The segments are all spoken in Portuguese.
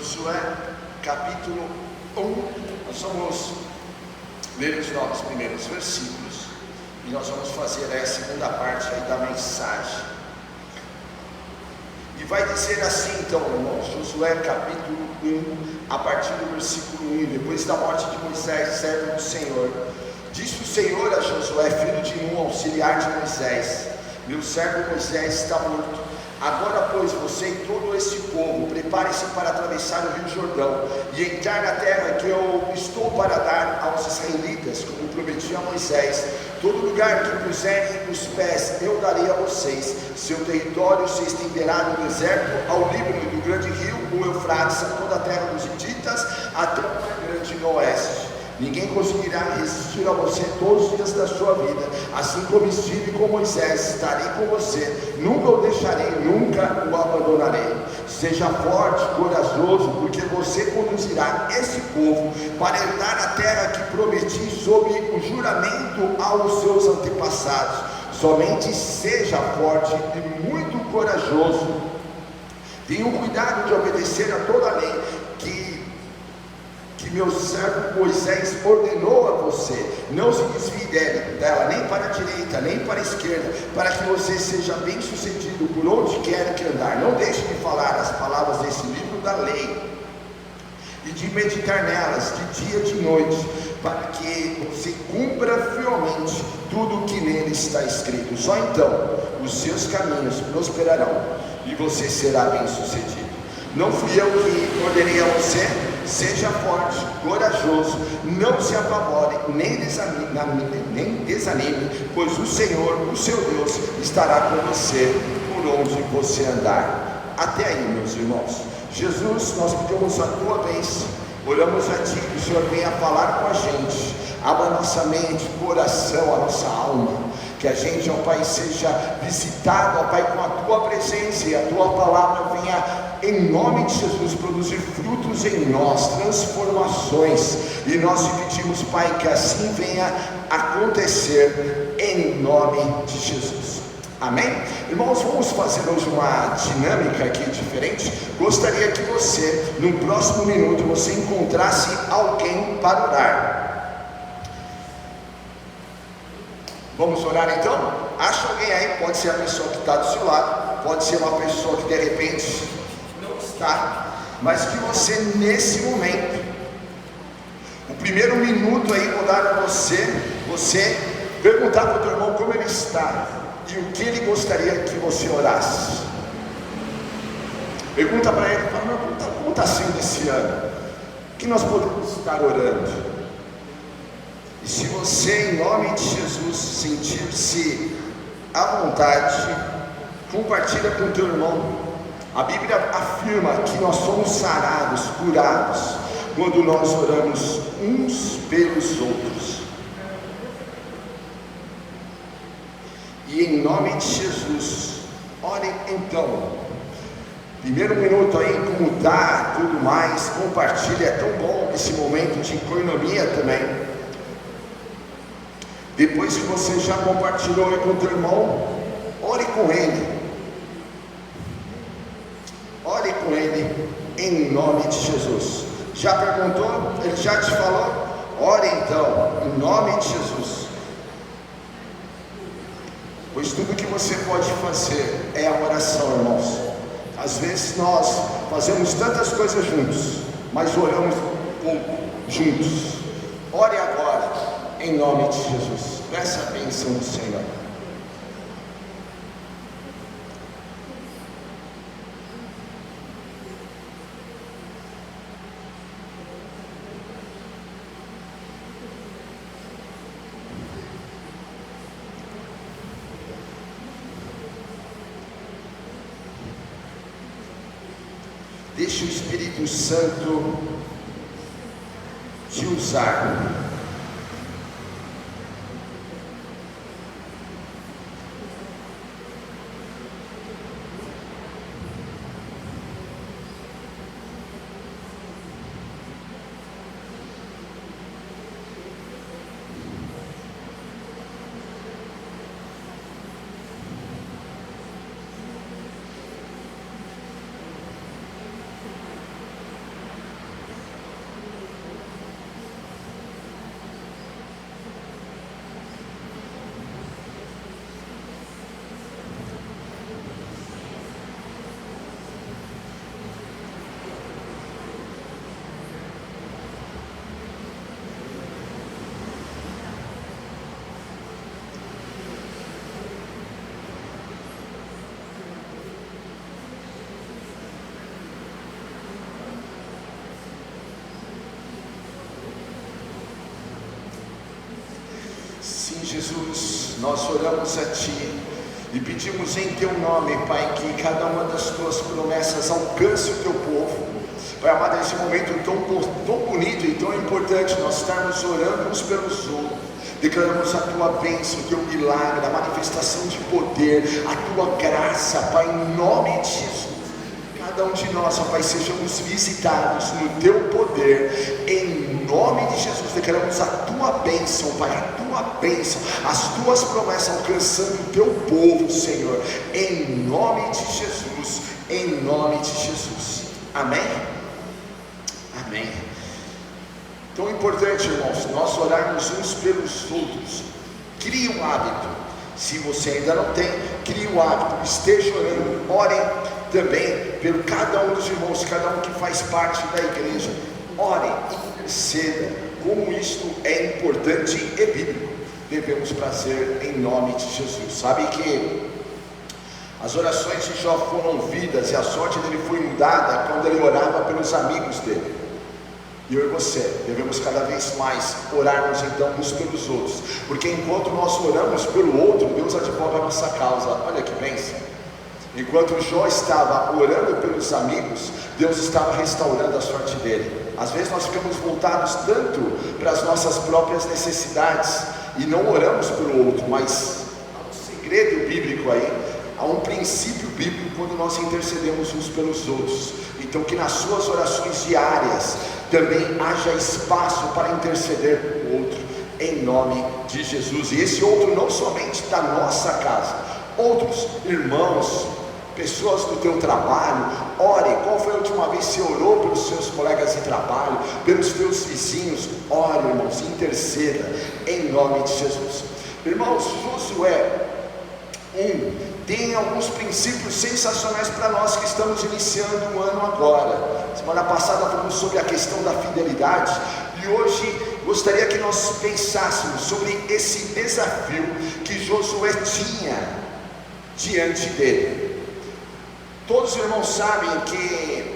Josué, capítulo 1, nós vamos ler os 9 primeiros versículos e nós vamos fazer a segunda parte aí da mensagem. E vai dizer assim então, irmãos, Josué capítulo 1, a partir do versículo 1, depois da morte de Moisés, servo do Senhor, disse o Senhor a Josué, filho de Nun, auxiliar de Moisés: meu servo Moisés está morto. Agora, pois, você e todo esse povo, prepare-se para atravessar o rio Jordão e entrar na terra que eu estou para dar aos israelitas, como prometi a Moisés. Todo lugar que puserem os pés eu darei a vocês. Seu território se estenderá do deserto ao Líbano, do grande rio, o Eufrates, a toda a terra dos Hititas, até o mar grande no oeste. Ninguém conseguirá resistir a você todos os dias da sua vida. Assim como estive com Moisés, estarei com você. Nunca o deixarei, nunca o abandonarei. Seja forte, corajoso, porque você conduzirá esse povo para herdar a terra que prometi sob o juramento aos seus antepassados. Somente seja forte e muito corajoso. Tenha o cuidado de obedecer a toda a lei que meu servo Moisés ordenou a você. Não se desvie dela, nem para a direita, nem para a esquerda, para que você seja bem sucedido por onde quer que andar. Não deixe de falar as palavras desse livro da lei e de meditar nelas de dia e de noite, para que você cumpra fielmente tudo o que nele está escrito. Só então os seus caminhos prosperarão e você será bem sucedido. Não fui eu que ordenei a você? Seja forte, corajoso, não se apavore, nem desanime, pois o Senhor, o seu Deus, estará com você por onde você andar. Até aí, meus irmãos. Jesus, nós pedimos a tua bênção, oramos a ti que o Senhor venha falar com a gente, abra a nossa mente, coração, a nossa alma, que a gente, ó Pai, seja visitado, ó Pai, com a tua presença e a tua palavra venha, em nome de Jesus, produzir frutos em nós, transformações, e nós te pedimos, Pai, que assim venha acontecer, em nome de Jesus. Amém? Irmãos, vamos fazer hoje uma dinâmica aqui diferente. Gostaria que você, no próximo minuto, você encontrasse alguém para orar. Vamos orar então? Acha alguém aí, pode ser a pessoa que está do seu lado, pode ser uma pessoa que de repente não está, mas que você nesse momento, o primeiro minuto aí, vou dar a você perguntar para o teu irmão como ele está e o que ele gostaria que você orasse. Pergunta para ele, fala, como está sendo esse ano? O que nós podemos estar orando? E se você, em nome de Jesus, sentir-se à vontade, compartilha com o teu irmão. A Bíblia afirma que nós somos sarados, curados, quando nós oramos uns pelos outros. E em nome de Jesus, orem então. Primeiro minuto aí, como está, tudo mais, compartilha, é tão bom esse momento de economia também. Depois que você já compartilhou com o teu irmão, ore com ele. Ore com ele em nome de Jesus. Já perguntou? Ele já te falou? Ore então, em nome de Jesus. Pois tudo que você pode fazer é a oração, irmãos. Às vezes nós fazemos tantas coisas juntos, mas oramos pouco juntos. Ore agora, em nome de Jesus. Peça a bênção do Senhor. Deixe o Espírito Santo te usar. Jesus, nós oramos a Ti e pedimos em Teu nome, Pai, que cada uma das Tuas promessas alcance o Teu povo. Pai amado, nesse momento tão bonito e tão importante, nós estarmos orando uns pelos outros, declaramos a Tua bênção, o Teu milagre, a manifestação de poder, a Tua graça, Pai, em nome de Jesus. Cada um de nós, ó Pai, sejamos visitados no Teu poder, em nome de Jesus. Declaramos a Tua bênção, Pai, a Tua bênção, as Tuas promessas alcançando o Teu povo, Senhor, em nome de Jesus, em nome de Jesus. Amém? Amém. Tão importante, irmãos, nós orarmos uns pelos outros. Crie um hábito. Se você ainda não tem, crie um hábito, esteja orando, orem também pelo cada um dos irmãos, cada um que faz parte da igreja. Orem, interceda, como isto é importante e bíblico. Devemos fazer em nome de Jesus. Sabe que as orações de Jó foram ouvidas e a sorte dele foi mudada quando ele orava pelos amigos dele. E eu e você devemos cada vez mais orarmos então uns pelos outros, porque enquanto nós oramos pelo outro, Deus advoga a nossa causa. Olha que bênção. Enquanto Jó estava orando pelos amigos, Deus estava restaurando a sorte dele. Às vezes nós ficamos voltados tanto para as nossas próprias necessidades e não oramos pelo outro, mas há um segredo bíblico aí, há um princípio bíblico quando nós intercedemos uns pelos outros. Então que nas suas orações diárias também haja espaço para interceder o outro, em nome de Jesus. E esse outro não somente da nossa casa, outros irmãos, pessoas do teu trabalho. Ore. Qual foi a última vez que você orou pelos seus colegas de trabalho, pelos teus vizinhos? Ore, irmãos, interceda em nome de Jesus. Irmãos, Josué 1 tem alguns princípios sensacionais para nós que estamos iniciando o ano agora. Semana passada falamos sobre a questão da fidelidade e hoje gostaria que nós pensássemos sobre esse desafio que Josué tinha diante dele. Todos os irmãos sabem que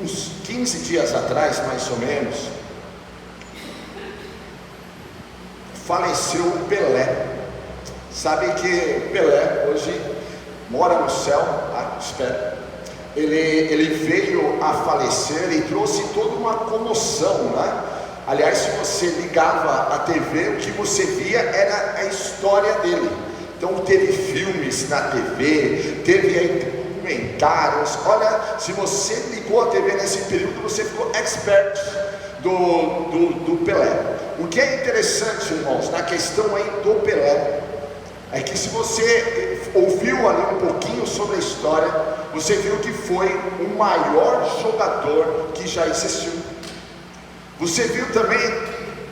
uns 15 dias atrás, mais ou menos, faleceu o Pelé. Sabe que Pelé hoje mora no céu, espero. Ele veio a falecer e trouxe toda uma comoção, né? Aliás, se você ligava a TV, o que você via era a história dele. Então teve filmes na TV, teve aí documentários. Olha, se você ligou a TV nesse período, você ficou expert do Pelé. O que é interessante, irmãos, na questão aí do Pelé, é que se você ouviu ali um pouquinho sobre a história, você viu que foi o maior jogador que já existiu. Você viu também,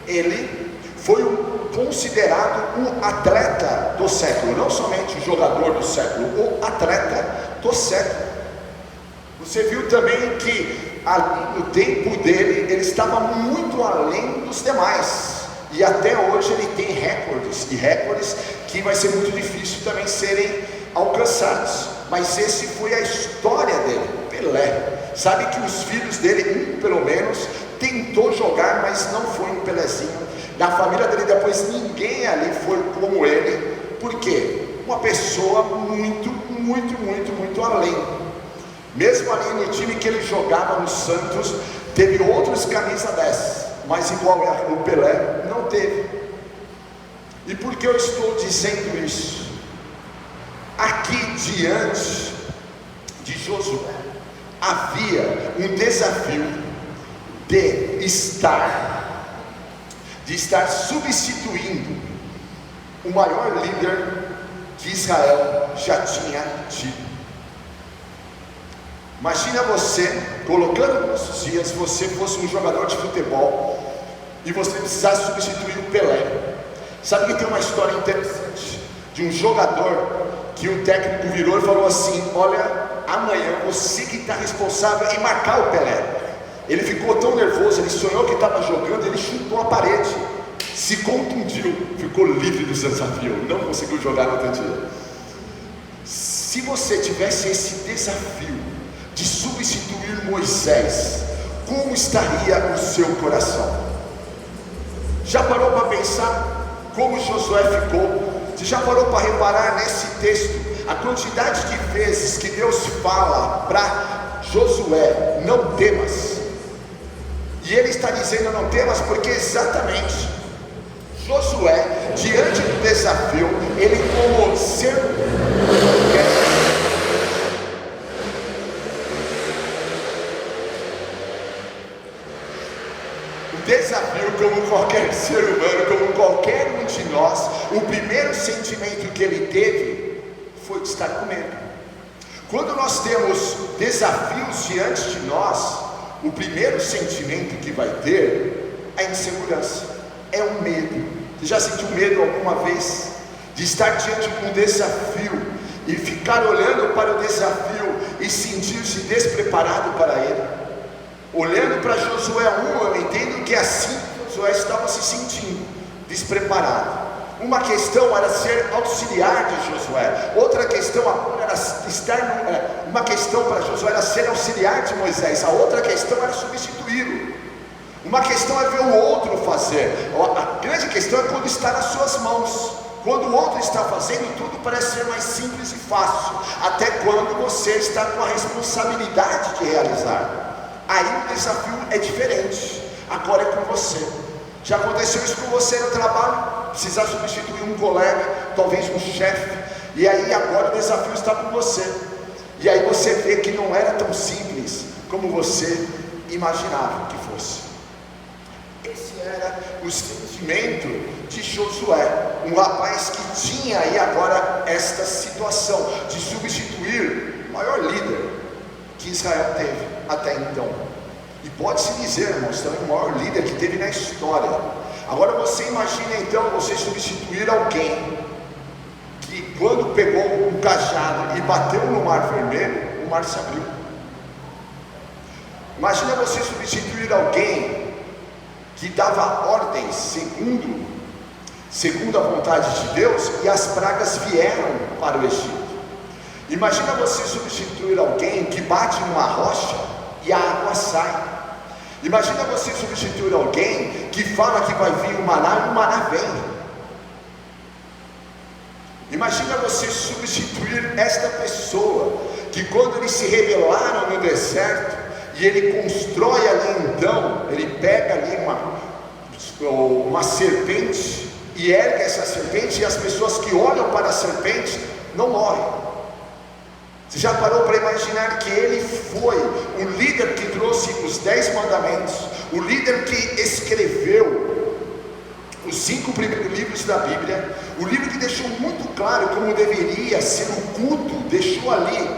ele foi considerado o atleta do século, não somente o jogador do século, o atleta do século. Você viu também que ali no tempo dele, ele estava muito além dos demais. E até hoje ele tem recordes, e recordes que vai ser muito difícil também serem alcançados. Mas esse foi a história dele, Pelé. Sabe que os filhos dele, pelo menos, tentou jogar, mas não foi um Pelézinho. Na família dele depois ninguém ali foi como ele. Por quê? Uma pessoa muito além. Mesmo ali no time que ele jogava no Santos, teve outros camisa 10. Mas igual o Pelé, não teve. E por que eu estou dizendo isso? Aqui diante de Josué, havia um desafio de estar substituindo o maior líder que Israel já tinha tido. Imagina você, colocando nos dias, você fosse um jogador de futebol e você precisasse substituir o Pelé. Sabe que tem uma história interessante de um jogador que o técnico virou e falou assim: olha, amanhã você que está responsável em marcar o Pelé. Ele ficou tão nervoso, ele sonhou que estava jogando, ele chutou a parede, se contundiu, ficou livre do desafio, não conseguiu jogar no outro dia. Se você tivesse esse desafio de substituir Moisés, como estaria o seu coração? Já parou para pensar como Josué ficou. Você já parou para reparar nesse texto a quantidade de vezes que Deus fala para Josué: não temas, e ele está dizendo não temas porque exatamente Josué, diante do desafio, ele como ser desafio, como qualquer ser humano, como qualquer um de nós, o primeiro sentimento que ele teve foi de estar com medo. Quando nós temos desafios diante de nós, o primeiro sentimento que vai ter é a insegurança, é o medo. Você já sentiu medo alguma vez de estar diante de um desafio e ficar olhando para o desafio e sentir-se despreparado para ele? Olhando para Josué 1, eu entendo que assim Josué estava se sentindo despreparado. Uma questão era ser auxiliar de Josué, outra questão agora era uma questão para Josué era ser auxiliar de Moisés, a outra questão era substituí-lo. Uma questão é ver o outro fazer, a grande questão é quando está nas suas mãos. Quando o outro está fazendo, tudo parece ser mais simples e fácil, até quando você está com a responsabilidade de realizar. Aí o desafio é diferente, agora é com você. Já aconteceu isso com você no trabalho? Precisar substituir um colega, talvez um chefe, e aí agora o desafio está com você. E aí você vê que não era tão simples como você imaginava que fosse. Esse era o sentimento de Josué, um rapaz que tinha aí agora esta situação de substituir o maior líder que Israel teve até então, e pode-se dizer, irmãos, também o maior líder que teve na história. Agora você imagina então você substituir alguém que quando pegou um cajado e bateu no mar vermelho, o mar se abriu. Imagina você substituir alguém que dava ordens segundo a vontade de Deus, e as pragas vieram para o Egito. Imagina você substituir alguém que bate numa rocha e a água sai. Imagina você substituir alguém que fala que vai vir o maná e o maná vem. Imagina você substituir esta pessoa que quando eles se rebelaram no deserto e ele constrói ali, então ele pega ali uma serpente e ergue essa serpente, e as pessoas que olham para a serpente não morrem. Você já parou para imaginar que ele foi o líder que trouxe os 10 mandamentos, o líder que escreveu os 5 primeiros livros da Bíblia, o livro que deixou muito claro como deveria ser o culto, deixou ali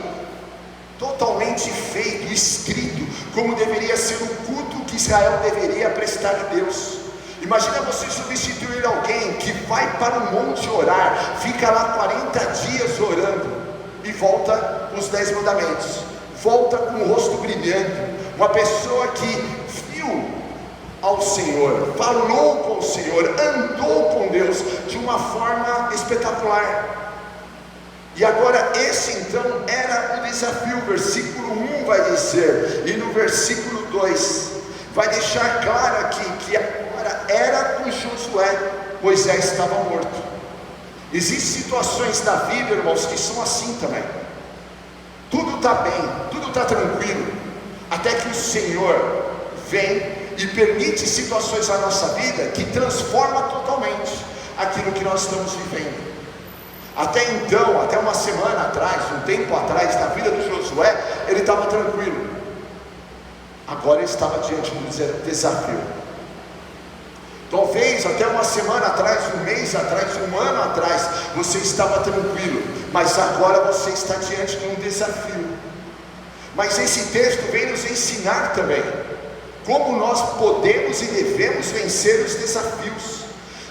totalmente feito, escrito, como deveria ser o culto que Israel deveria prestar a Deus. Imagina você substituir alguém que vai para o monte orar, fica lá 40 dias orando, e volta com os 10 mandamentos, volta com o rosto brilhando, uma pessoa que viu ao Senhor, falou com o Senhor, andou com Deus de uma forma espetacular. E agora esse então era o desafio. Versículo 1 vai dizer, e no versículo 2 vai deixar claro aqui que agora era com Josué. Moisés estava morto. Existem situações da vida, irmãos, que são assim também. Tudo está bem, tudo está tranquilo, até que o Senhor vem e permite situações na nossa vida que transforma totalmente aquilo que nós estamos vivendo. Até então, até uma semana atrás, um tempo atrás, na vida do Josué, ele estava tranquilo. Agora ele estava diante do desafio. Talvez até uma semana atrás, um mês atrás, um ano atrás, você estava tranquilo, mas agora você está diante de um desafio. Mas esse texto vem nos ensinar também como nós podemos e devemos vencer os desafios.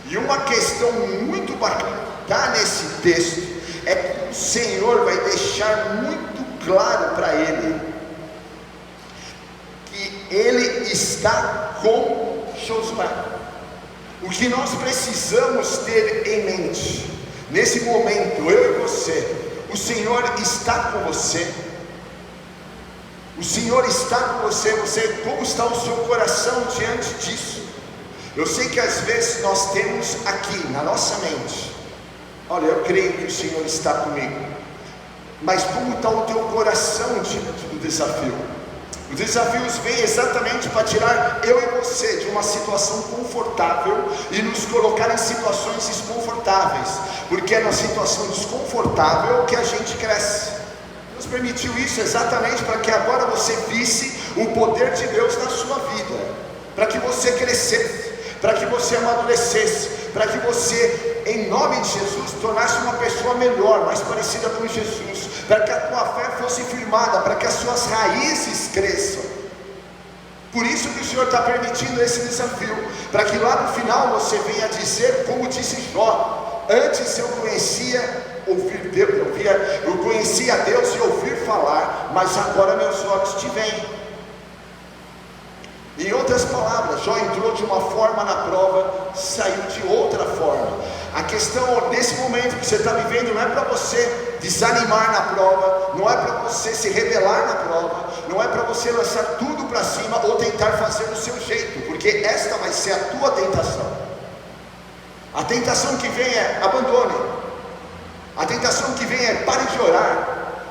E uma questão muito bacana que está nesse texto é que o Senhor vai deixar muito claro para ele que ele está com Josué. O que nós precisamos ter em mente nesse momento, eu e você, o Senhor está com você. O Senhor está com você. Como está o seu coração diante disso? Eu sei que às vezes nós temos aqui na nossa mente: olha, eu creio que o Senhor está comigo. Mas como está o teu coração diante do desafio? Os desafios vêm exatamente para tirar eu e você de uma situação confortável e nos colocar em situações desconfortáveis, porque é na situação desconfortável que a gente cresce. Deus permitiu isso exatamente para que agora você visse o poder de Deus na sua vida, para que você crescesse, para que você amadurecesse, para que você, em nome de Jesus, tornasse uma pessoa melhor, mais parecida com Jesus, para que a tua fé fosse firmada, para que as suas raízes cresçam. Por isso que o Senhor está permitindo esse desafio, para que lá no final você venha dizer, como disse Jó: antes eu conhecia ouvir Deus, eu conhecia Deus e ouvir falar, mas agora meus olhos te veem. Em outras palavras, Jó entrou de uma forma na prova, saiu de outra forma. A questão nesse momento que você está vivendo não é para você desanimar na prova, não é para você se rebelar na prova, não é para você lançar tudo para cima ou tentar fazer do seu jeito, porque esta vai ser a tua tentação. A tentação que vem é: abandone. A tentação que vem é: pare de orar.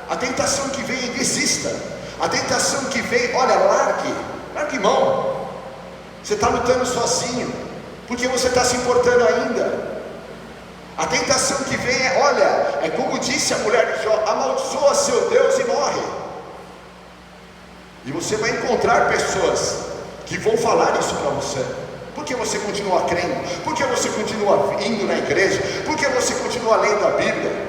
A tentação que vem é: desista. A tentação que vem: olha, largue mão. Você está lutando sozinho, porque você está se importando ainda. A tentação que vem é: olha, é como disse a mulher de Jó: amaldiçoa seu Deus e morre. E você vai encontrar pessoas que vão falar isso para você. Por que você continua crendo? Por que você continua indo na igreja? Por que você continua lendo a Bíblia?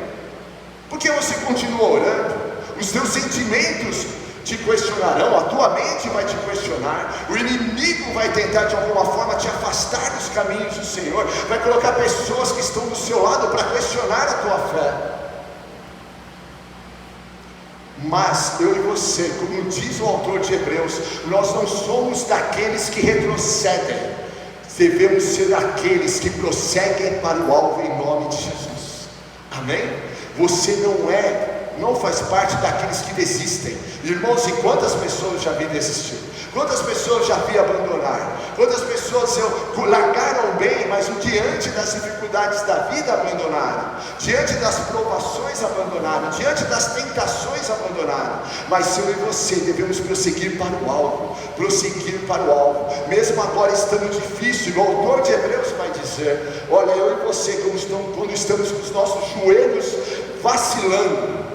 Por que você continua orando? Os teus sentimentos te questionarão, a tua mente vai te questionar, o inimigo vai tentar de alguma forma te afastar dos caminhos do Senhor, vai colocar pessoas que estão do seu lado para questionar a tua fé. Mas eu e você, como diz o autor de Hebreus, nós não somos daqueles que retrocedem, devemos ser daqueles que prosseguem para o alvo em nome de Jesus. Amém? Você não faz parte daqueles que desistem. Irmãos, e quantas pessoas eu já vi desistir? Quantas pessoas eu já vi abandonar? Quantas pessoas largaram bem, mas diante das dificuldades da vida abandonaram, diante das provações abandonaram, diante das tentações abandonaram. Mas eu e você devemos prosseguir para o alvo, mesmo agora estando difícil. O autor de Hebreus vai dizer: olha, eu e você, quando estamos com os nossos joelhos vacilando,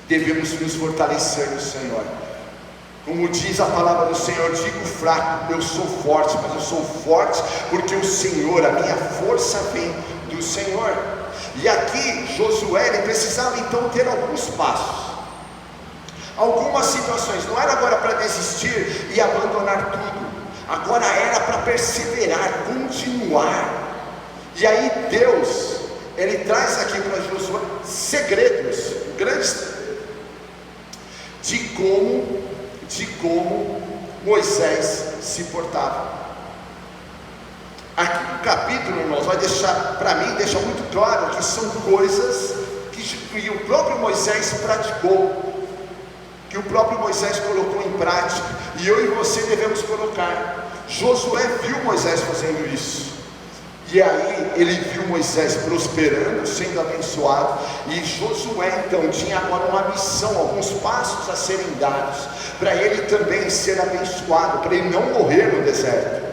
devemos nos fortalecer no Senhor. Como diz a palavra do Senhor: digo fraco, eu sou forte, mas eu sou forte porque o Senhor, a minha força vem do Senhor. E aqui Josué, ele precisava então ter alguns passos, algumas situações. Não era agora para desistir e abandonar tudo, agora era para perseverar, continuar. E aí Deus, ele traz aqui para Josué segredos, grandes, de como Moisés se portava. Aqui no capítulo, irmãos, vai deixar, para mim, deixa muito claro que são coisas que o próprio Moisés praticou, que o próprio Moisés colocou em prática, e eu e você devemos colocar. Josué viu Moisés fazendo isso, e aí ele viu Moisés prosperando, sendo abençoado, e Josué então tinha agora uma missão, alguns passos a serem dados, para ele também ser abençoado, para ele não morrer no deserto.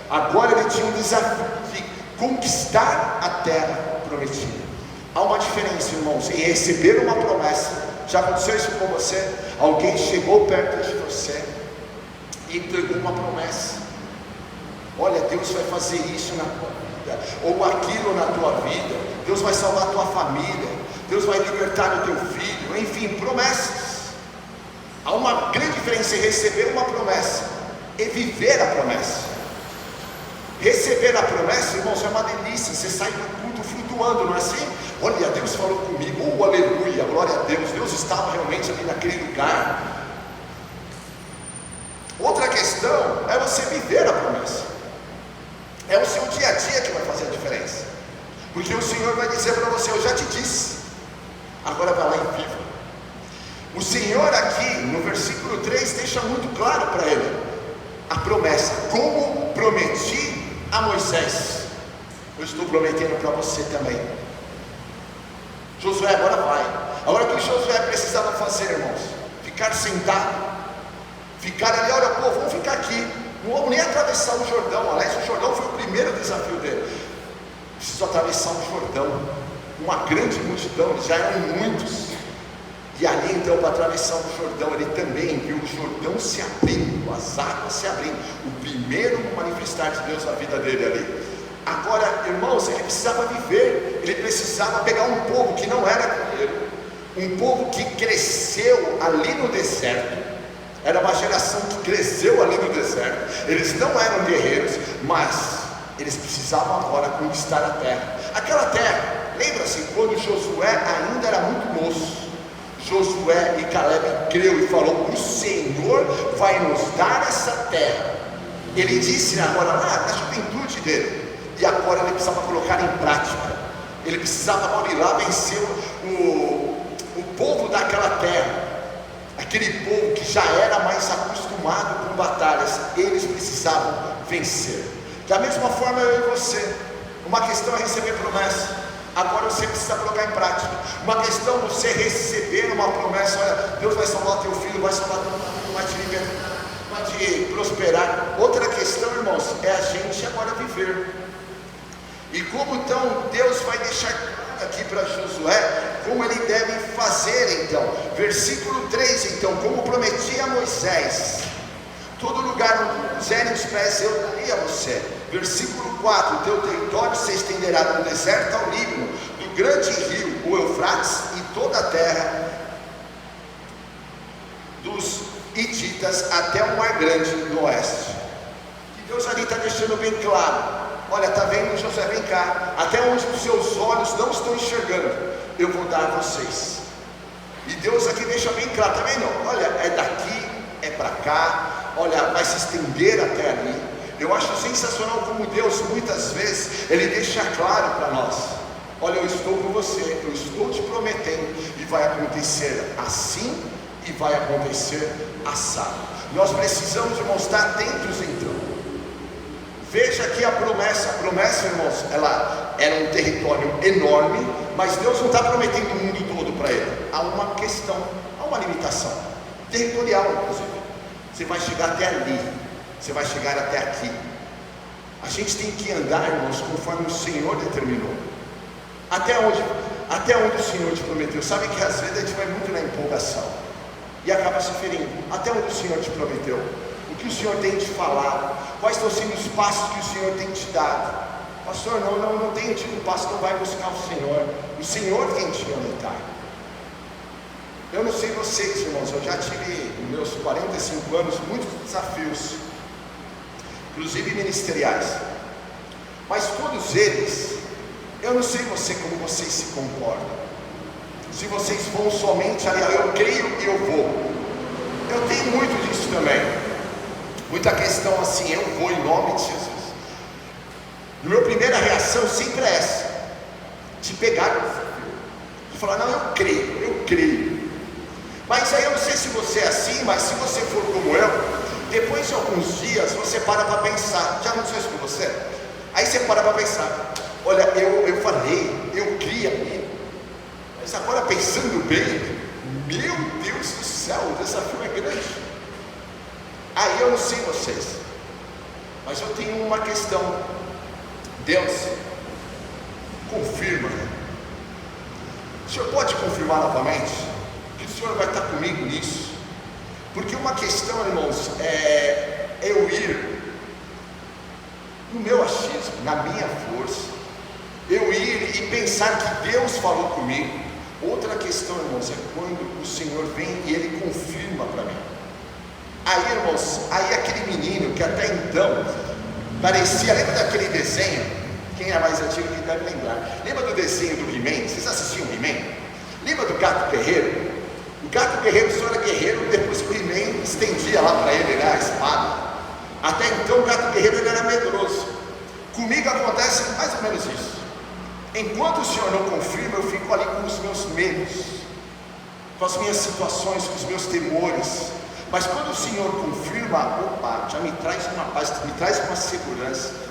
Agora ele tinha um desafio de conquistar a terra prometida. Há uma diferença, irmãos, em receber uma promessa. Já aconteceu isso com você? Alguém chegou perto de você e entregou uma promessa: olha, Deus vai fazer isso na tua vida, ou aquilo na tua vida, Deus vai salvar a tua família, Deus vai libertar o teu filho, enfim, promessas. Há uma grande diferença em receber uma promessa e viver a promessa. Receber a promessa, irmãos, é uma delícia. Você sai do culto flutuando, não é assim? Olha, Deus falou comigo, oh aleluia, glória a Deus, Deus estava realmente ali naquele lugar. Outra questão é você viver a promessa. É o seu dia a dia que vai fazer a diferença, porque o Senhor vai dizer para você: eu já te disse, agora vai lá e viva. O Senhor aqui no versículo 3 deixa muito claro para ele a promessa: como prometi, a Moisés, eu estou prometendo para você também. Josué agora vai. Agora o que Josué precisava fazer, irmãos? Ficar sentado, ficar ali, olha povo, vamos ficar aqui, não vamos nem atravessar o Jordão. Aliás, o Jordão foi o primeiro desafio dele. Preciso atravessar o Jordão, uma grande multidão, eles já eram muitos. E ali então, para atravessar o Jordão, ele também viu o Jordão se abrindo, as águas se abrindo, o primeiro manifestar de Deus na vida dele ali. Agora, irmãos, ele precisava viver, ele precisava pegar um povo que não era com ele, um povo que cresceu ali no deserto, era uma geração que cresceu ali no deserto, eles não eram guerreiros, mas eles precisavam agora conquistar a terra. Aquela terra, lembra-se, quando Josué ainda era muito moço, Josué e Caleb creu e falou: o Senhor vai nos dar essa terra. Ele disse agora lá na juventude dele, e agora ele precisava colocar em prática. Ele precisava agora ir lá vencer o povo daquela terra, aquele povo que já era mais acostumado com batalhas. Eles precisavam vencer. Da mesma forma eu e você, uma questão é receber promessa, agora você precisa colocar em prática. Uma questão é você receber uma promessa: olha, Deus vai salvar teu filho, vai salvar teu filho, vai te libertar, vai te prosperar. Outra questão, irmãos, é a gente agora viver. E como então Deus vai deixar claro aqui para Josué como ele deve fazer então. Versículo 3 então: como prometi a Moisés, todo lugar onde puserem os pés eu darei a você. Versículo 4: teu território se estenderá do deserto ao Líbano, do grande rio, o Eufrates, e toda a terra dos Hititas até o mar grande no oeste. E Deus ali está deixando bem claro: olha, está vendo, José, vem cá, até onde os seus olhos não estão enxergando, eu vou dar a vocês. E Deus aqui deixa bem claro, está vendo? Olha, é daqui, é para cá, olha, vai se estender até ali. Eu acho sensacional como Deus muitas vezes ele deixa claro para nós: olha, eu estou com você, eu estou te prometendo, e vai acontecer assim, e vai acontecer assado. Nós precisamos, irmãos, estar atentos então. Veja aqui a promessa, irmãos, ela era um território enorme, mas Deus não está prometendo o mundo todo para ele. Há uma questão, há uma limitação territorial, inclusive. Você vai chegar até ali, você vai chegar até aqui. A gente tem que andar, irmãos, conforme o Senhor determinou. Até onde o Senhor te prometeu. Sabe que às vezes a gente vai muito na empolgação e acaba se ferindo. Até onde o Senhor te prometeu? O que o Senhor tem te falado? Quais estão sendo os passos que o Senhor tem te dado? Pastor, não tenho tido um passo, não vai buscar o Senhor. O Senhor tem te orientar. Eu não sei vocês, irmãos, eu já tive nos meus 45 anos muitos desafios, inclusive ministeriais, mas todos eles, eu não sei como vocês se comportam. Se vocês vão somente ali, eu creio e eu vou. Eu tenho muito disso também, muita questão assim, eu vou em nome de Jesus. A minha primeira reação sempre é essa, de pegar o desafio, de falar: não, eu creio. Mas aí eu não sei se você é assim, mas se você for como eu, depois de alguns dias você para pensar. Já aconteceu isso com você? Aí você para pensar: olha, eu falei, eu criei, mas agora pensando bem, meu Deus do céu, o desafio é grande. Aí eu não sei vocês, mas eu tenho uma questão. Deus, confirma. O Senhor pode confirmar novamente que o Senhor vai estar comigo nisso? Porque uma questão, irmãos, é eu ir no meu achismo, na minha força, eu ir e pensar que Deus falou comigo. Outra questão, irmãos, é quando o Senhor vem e Ele confirma para mim. Aí, irmãos, aí aquele menino que até então parecia, lembra daquele desenho? Quem é mais antigo que deve lembrar. Lembra do desenho do He-Man? Vocês assistiam He-Man? Lembra do gato guerreiro? O gato guerreiro só era guerreiro depois que o He-Man estendia lá para ele, né, a espada. Até então o gato guerreiro ele era medroso. Comigo acontece mais ou menos isso. Enquanto o Senhor não confirma, eu fico ali com os meus medos, com as minhas situações, com os meus temores. Mas quando o Senhor confirma, opa, já me traz uma paz, me traz uma segurança.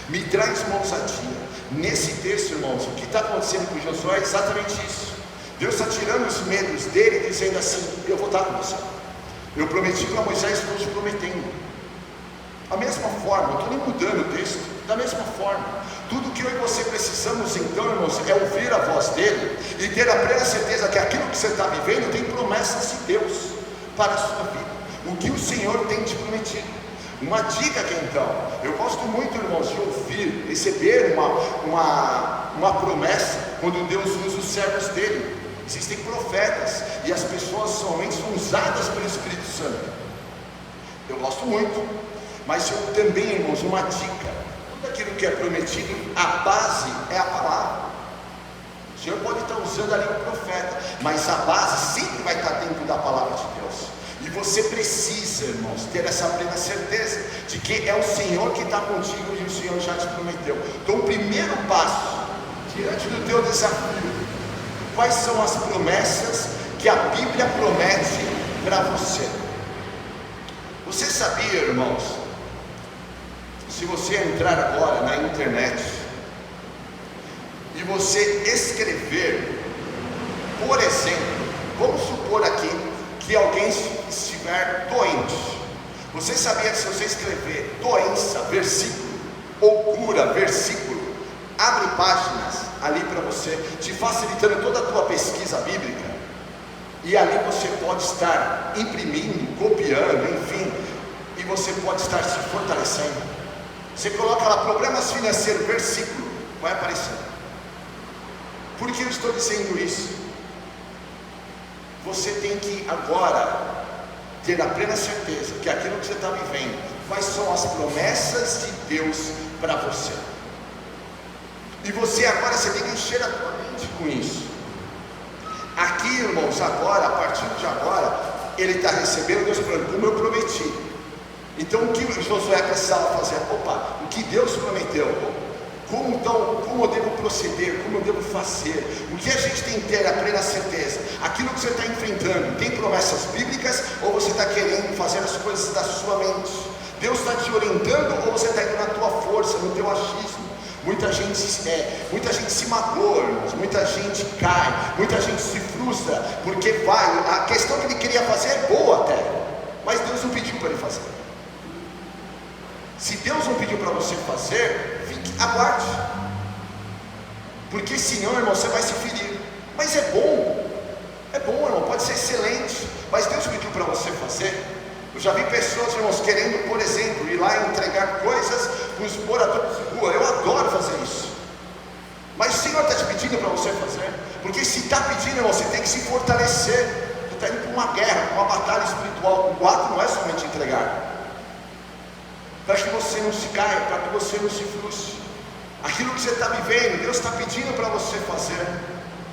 me traz uma ousadia. Nesse texto, irmãos, o que está acontecendo com Josué é exatamente isso. Deus está tirando os medos dele, dizendo assim: eu vou estar com você. Eu prometi para Moisés, estou te prometendo. Da mesma forma, eu estou nem mudando o texto. Da mesma forma, tudo que eu e você precisamos então, irmãos, é ouvir a voz dele e ter a plena certeza que aquilo que você está vivendo tem promessas de Deus para a sua vida. O que o Senhor tem te prometido. Uma dica aqui então, eu gosto muito, irmãos, de ouvir, receber uma promessa quando Deus usa os servos dele. Existem profetas e as pessoas somente são usadas pelo Espírito Santo. Eu gosto muito, mas eu também, irmãos, uma dica: tudo aquilo que é prometido, a base é a palavra. O Senhor pode estar usando ali um profeta, mas a base sempre vai estar dentro da palavra de Deus. E você precisa, irmãos, ter essa plena certeza de que é o Senhor que está contigo e o Senhor já te prometeu. Então o primeiro passo, diante do teu desafio, quais são as promessas que a Bíblia promete para você? Você sabia, irmãos, se você entrar agora na internet e você escrever, por exemplo, vamos supor aqui que alguém estiver doente. Você sabia que se você escrever doença, versículo, ou cura, versículo, abre páginas ali para você, te facilitando toda a tua pesquisa bíblica, e ali você pode estar imprimindo, copiando, enfim, e você pode estar se fortalecendo. Você coloca lá problemas financeiros, versículo, vai aparecer. Por que eu estou dizendo isso? Você tem que agora ter a plena certeza que aquilo que você está vivendo, quais são as promessas de Deus para você. E você agora, você tem que encher a tua mente com isso. Aqui, irmãos, agora, a partir de agora, ele está recebendo Deus falando, como eu prometi. Então o que Josué precisava fazer? Opa, o que Deus prometeu, como eu devo proceder, como eu devo fazer? O que a gente tem que ter a plena certeza? Aquilo que você está enfrentando, tem promessas bíblicas ou você está querendo fazer as coisas da sua mente? Deus está te orientando ou você está indo na tua força, no teu achismo? Muita gente se magoa, irmãos, muita gente cai, muita gente se frustra, porque a questão que ele queria fazer é boa até, mas Deus não pediu para ele fazer. Se Deus não pediu para você fazer, aguarde, porque senão, irmão, você vai se ferir. Mas é bom, irmão, pode ser excelente, mas Deus pediu para você fazer. Eu já vi pessoas, irmãos, querendo, por exemplo, ir lá e entregar coisas para os moradores de rua. Eu adoro fazer isso, mas o Senhor está te pedindo para você fazer, porque se está pedindo, irmão, você tem que se fortalecer. Você está indo para uma guerra, uma batalha espiritual. O ato não é somente entregar, para que você não se caia, para que você não se frustre. Aquilo que você está vivendo, Deus está pedindo para você fazer.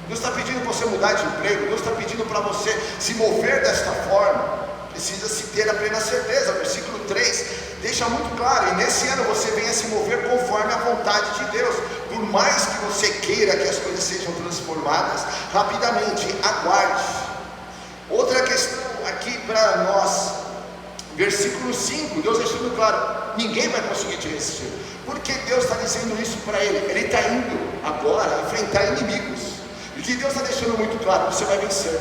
Deus está pedindo para você mudar de emprego. Deus está pedindo para você se mover desta forma. Precisa se ter a plena certeza. Versículo 3 deixa muito claro: e nesse ano você venha se mover conforme a vontade de Deus. Por mais que você queira que as coisas sejam transformadas rapidamente, aguarde. Outra questão aqui para nós, versículo 5, Deus deixando claro: ninguém vai conseguir te resistir. Por que Deus está dizendo isso para ele? Ele está indo agora enfrentar inimigos, e que Deus está deixando muito claro: você vai vencer.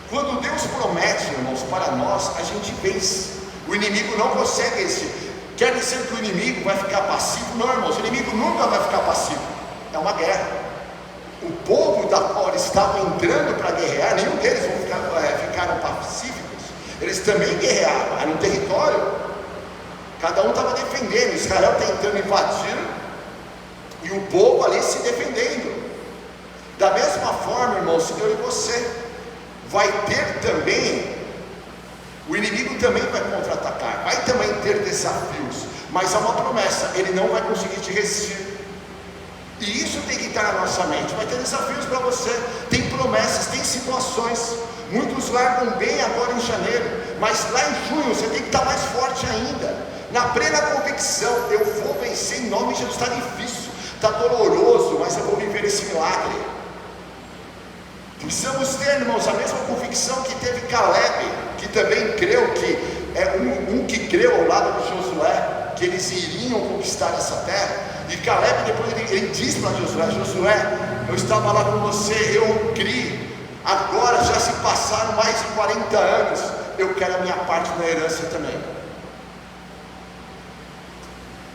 Quando Deus promete, irmãos, para nós, a gente vence. O inimigo não consegue resistir. Quer dizer que o inimigo vai ficar passivo? Não, irmãos, o inimigo nunca vai ficar passivo. É uma guerra. O povo da qual eles estavam entrando para guerrear, nenhum deles ficaram pacíficos. Eles também guerrearam, era um território, cada um estava defendendo. Israel tentando invadir e o povo ali se defendendo. Da mesma forma, irmãos, eu e você vai ter também, o inimigo também vai contra-atacar, vai também ter desafios, mas há uma promessa: ele não vai conseguir te resistir. E isso tem que estar na nossa mente. Vai ter desafios para você, tem promessas, tem situações. Muitos largam bem agora em janeiro, mas lá em junho você tem que estar mais forte ainda, na plena convicção: eu vou vencer em nome de Jesus. Está difícil, está doloroso, mas eu vou viver esse milagre. Precisamos ter, irmãos, a mesma convicção que teve Caleb, que também creu, que é um que creu ao lado de Josué. que eles iriam conquistar essa terra. E Caleb depois ele diz para Josué: Josué, eu estava lá com você, eu criei. Agora já se passaram mais de 40 anos, eu quero a minha parte na herança também.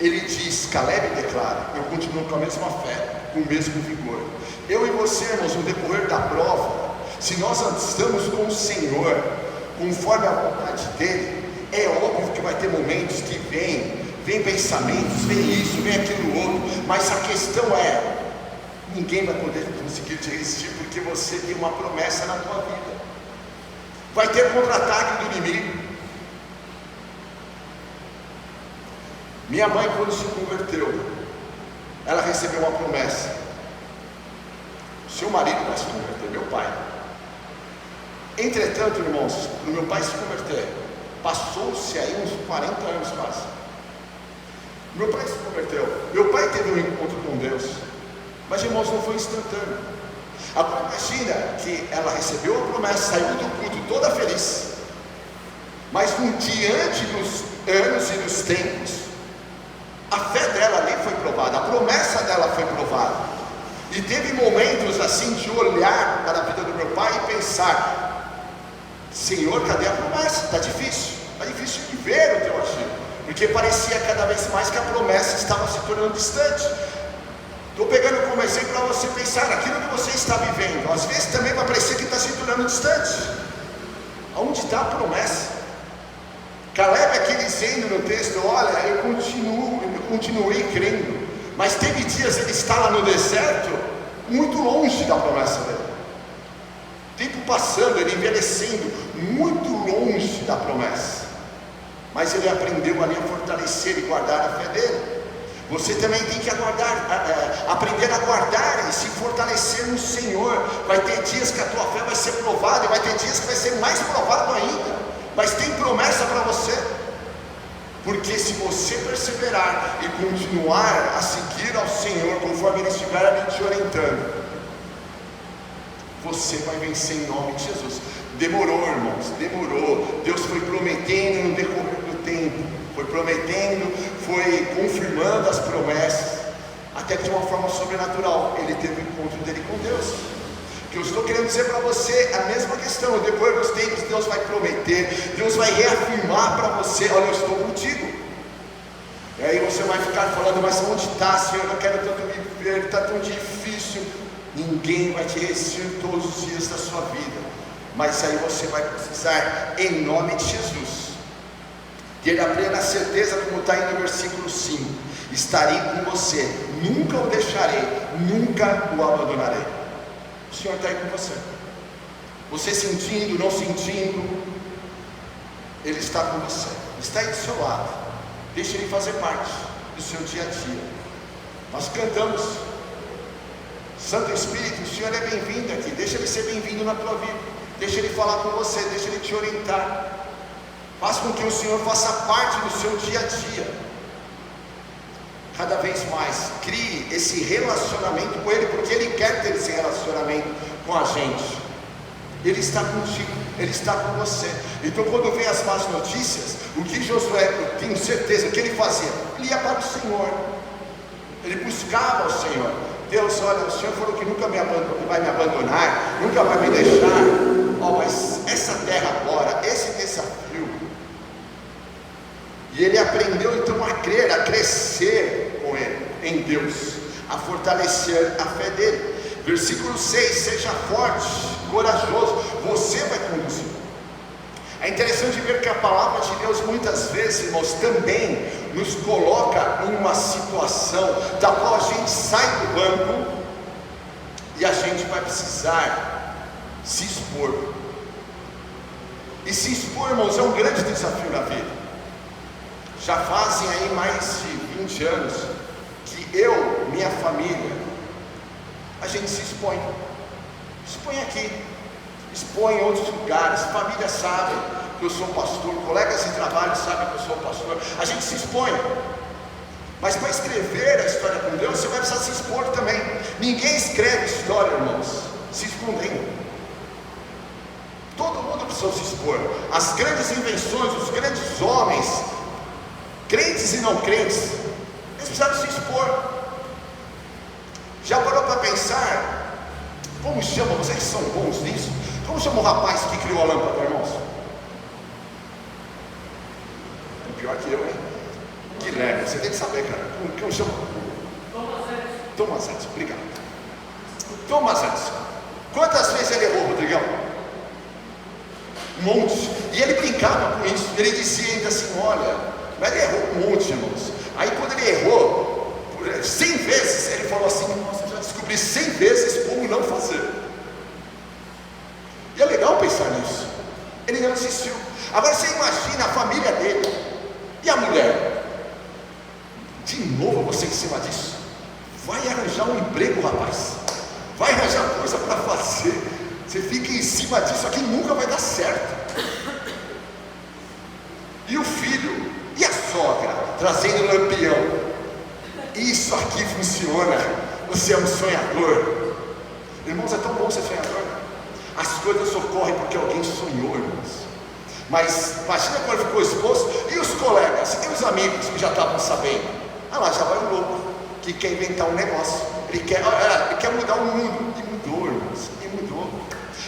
Ele diz, Caleb declara: eu continuo com a mesma fé, com o mesmo vigor. Eu e você, irmãos, no decorrer da prova, se nós estamos com o Senhor, conforme a vontade dele, é óbvio que vai ter momentos que vem pensamentos, vem isso, vem aquilo outro, mas a questão é, ninguém vai poder conseguir te resistir, porque você tem uma promessa na tua vida. Vai ter contra-ataque do inimigo. Minha mãe, quando se converteu, ela recebeu uma promessa: seu marido vai se converter, meu pai. Entretanto, irmãos, para o meu pai se converter, passou-se aí uns 40 anos quase. Meu pai se converteu, meu pai teve um encontro com Deus, mas, irmãos, não foi instantâneo. Agora imagina que ela recebeu a promessa, saiu do culto toda feliz, mas diante dos anos e dos tempos, a fé dela ali foi provada, a promessa dela foi provada, e teve momentos assim de olhar para a vida do meu pai e pensar: Senhor, cadê a promessa? Está difícil de ver o teu agir, porque parecia cada vez mais que a promessa estava se tornando distante. Estou pegando como exemplo para você pensar naquilo que você está vivendo. Às vezes também vai parecer que está se tornando distante. Aonde está a promessa? Caleb aqui dizendo no texto: olha, eu continuei crendo, mas teve dias ele está lá no deserto, muito longe da promessa dele. Tempo passando, ele envelhecendo, muito longe da promessa, mas ele aprendeu ali a fortalecer e guardar a fé dele. Você também tem que aprender a guardar e se fortalecer no Senhor. Vai ter dias que a tua fé vai ser provada, e vai ter dias que vai ser mais provado ainda, mas tem promessa para você, porque se você perseverar e continuar a seguir ao Senhor, conforme Ele estiver ali te orientando, você vai vencer em nome de Jesus. Demorou, irmãos, demorou. Deus foi prometendo no decorrer do tempo, foi prometendo, foi confirmando as promessas, até que de uma forma sobrenatural ele teve o encontro dele com Deus. O que eu estou querendo dizer para você é a mesma questão. No decorrer dos tempos, Deus vai prometer, Deus vai reafirmar para você: olha, eu estou contigo. E aí você vai ficar falando: mas onde está, Senhor? Eu quero tanto viver, está tão difícil. Ninguém vai te resistir todos os dias da sua vida, mas aí você vai precisar, em nome de Jesus, ter a plena certeza, como está aí no versículo 5: estarei com você, nunca o deixarei, nunca o abandonarei. O Senhor está aí com você. Você sentindo, não sentindo, Ele está com você, está aí do seu lado. Deixa Ele fazer parte do seu dia a dia. Nós cantamos: Santo Espírito, o Senhor é bem-vindo aqui. Deixa Ele ser bem-vindo na tua vida, deixa Ele falar com você, deixa Ele te orientar. Faz com que o Senhor faça parte do seu dia a dia. Cada vez mais, crie esse relacionamento com Ele, porque Ele quer ter esse relacionamento com a gente. Ele está contigo, Ele está com você. Então, quando vem as más notícias, o que Josué, eu tenho certeza, o que ele fazia? Ele ia para o Senhor, ele buscava o Senhor. Deus, olha, o Senhor falou que nunca vai me abandonar, nunca vai me deixar. Mas essa terra agora, esse desafio. E ele aprendeu então a crer, a crescer com Ele, em Deus, a fortalecer a fé dele. Versículo 6: seja forte, corajoso, você vai conduzir. É interessante ver que a palavra de Deus muitas vezes, irmãos, também nos coloca em uma situação da qual a gente sai do banco e a gente vai precisar se expor. E se expor, irmãos, é um grande desafio na vida. Já fazem aí mais de 20 anos que eu, minha família, a gente se expõe. Expõe aqui, expõe em outros lugares. Família sabe que eu sou pastor, colegas de trabalho sabem que eu sou pastor. A gente se expõe. Mas para escrever a história com Deus, você vai precisar se expor também. Ninguém escreve história, irmãos, se escondendo. Todo mundo precisa se expor. As grandes invenções, os grandes homens, crentes e não crentes, eles precisaram se expor. Já parou para pensar, como chama, vocês que são bons nisso, como chama o rapaz que criou a lâmpada, irmãos? É pior que eu, hein? Guilherme, você tem que saber, cara, como chama? Thomas Edison, obrigado. Thomas Edison, quantas vezes ele errou, Rodrigão? Um monte. E ele brincava com isso, ele dizia ainda assim, olha, mas ele errou um monte, irmãos. Aí quando ele errou 100 vezes, ele falou assim, nossa, eu já descobri 100 vezes como não fazer. E é legal pensar nisso. Ele não insistiu. Agora você imagina a família dele e a mulher. De novo você em cima disso. Vai arranjar um emprego, rapaz. Vai arranjar coisa para fazer. Você fica em cima disso aqui, nunca vai dar certo. E o filho, e a sogra, trazendo lampião. Isso aqui funciona. Você é um sonhador. Irmãos, é tão bom ser sonhador. As coisas ocorrem porque alguém sonhou, irmãos. Mas imagina quando ficou exposto. E os colegas, e os amigos que já estavam sabendo? Ah lá, já vai um louco que quer inventar um negócio. Ele quer mudar o mundo. E mudou, irmãos. E mudou.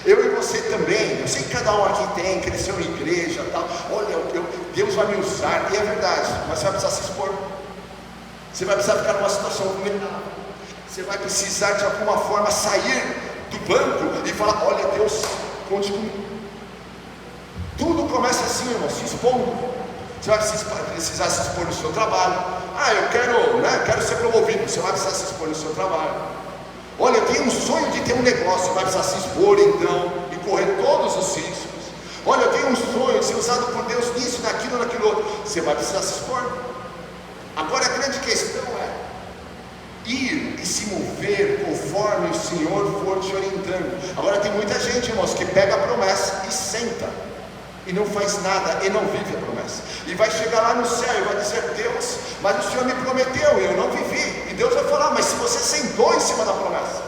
Eu e você também. Eu sei que cada um aqui tem, cresceu em igreja, tal. Olha, Deus vai me usar. E é verdade. Mas você vai precisar se expor. Você vai precisar ficar numa situação vulnerável. Você vai precisar de alguma forma sair do banco e falar, olha, Deus, conte comigo. Tudo começa assim, irmão, se expondo. Você vai precisar se expor no seu trabalho. Ah, eu quero ser promovido. Você vai precisar se expor no seu trabalho. Olha, eu tenho um sonho de ter um negócio. Você vai precisar se expor então e correr todos os riscos. Olha, eu tenho um sonho de ser usado por Deus nisso, naquilo, naquilo outro. Você vai precisar se expor. Agora a grande questão é ir e se mover conforme o Senhor for te orientando. Agora tem muita gente, irmãos, que pega a promessa e senta e não faz nada, e não vive a promessa, e vai chegar lá no céu e vai dizer, Deus, mas o Senhor me prometeu e eu não vivi. E Deus vai falar, mas se você sentou em cima da promessa,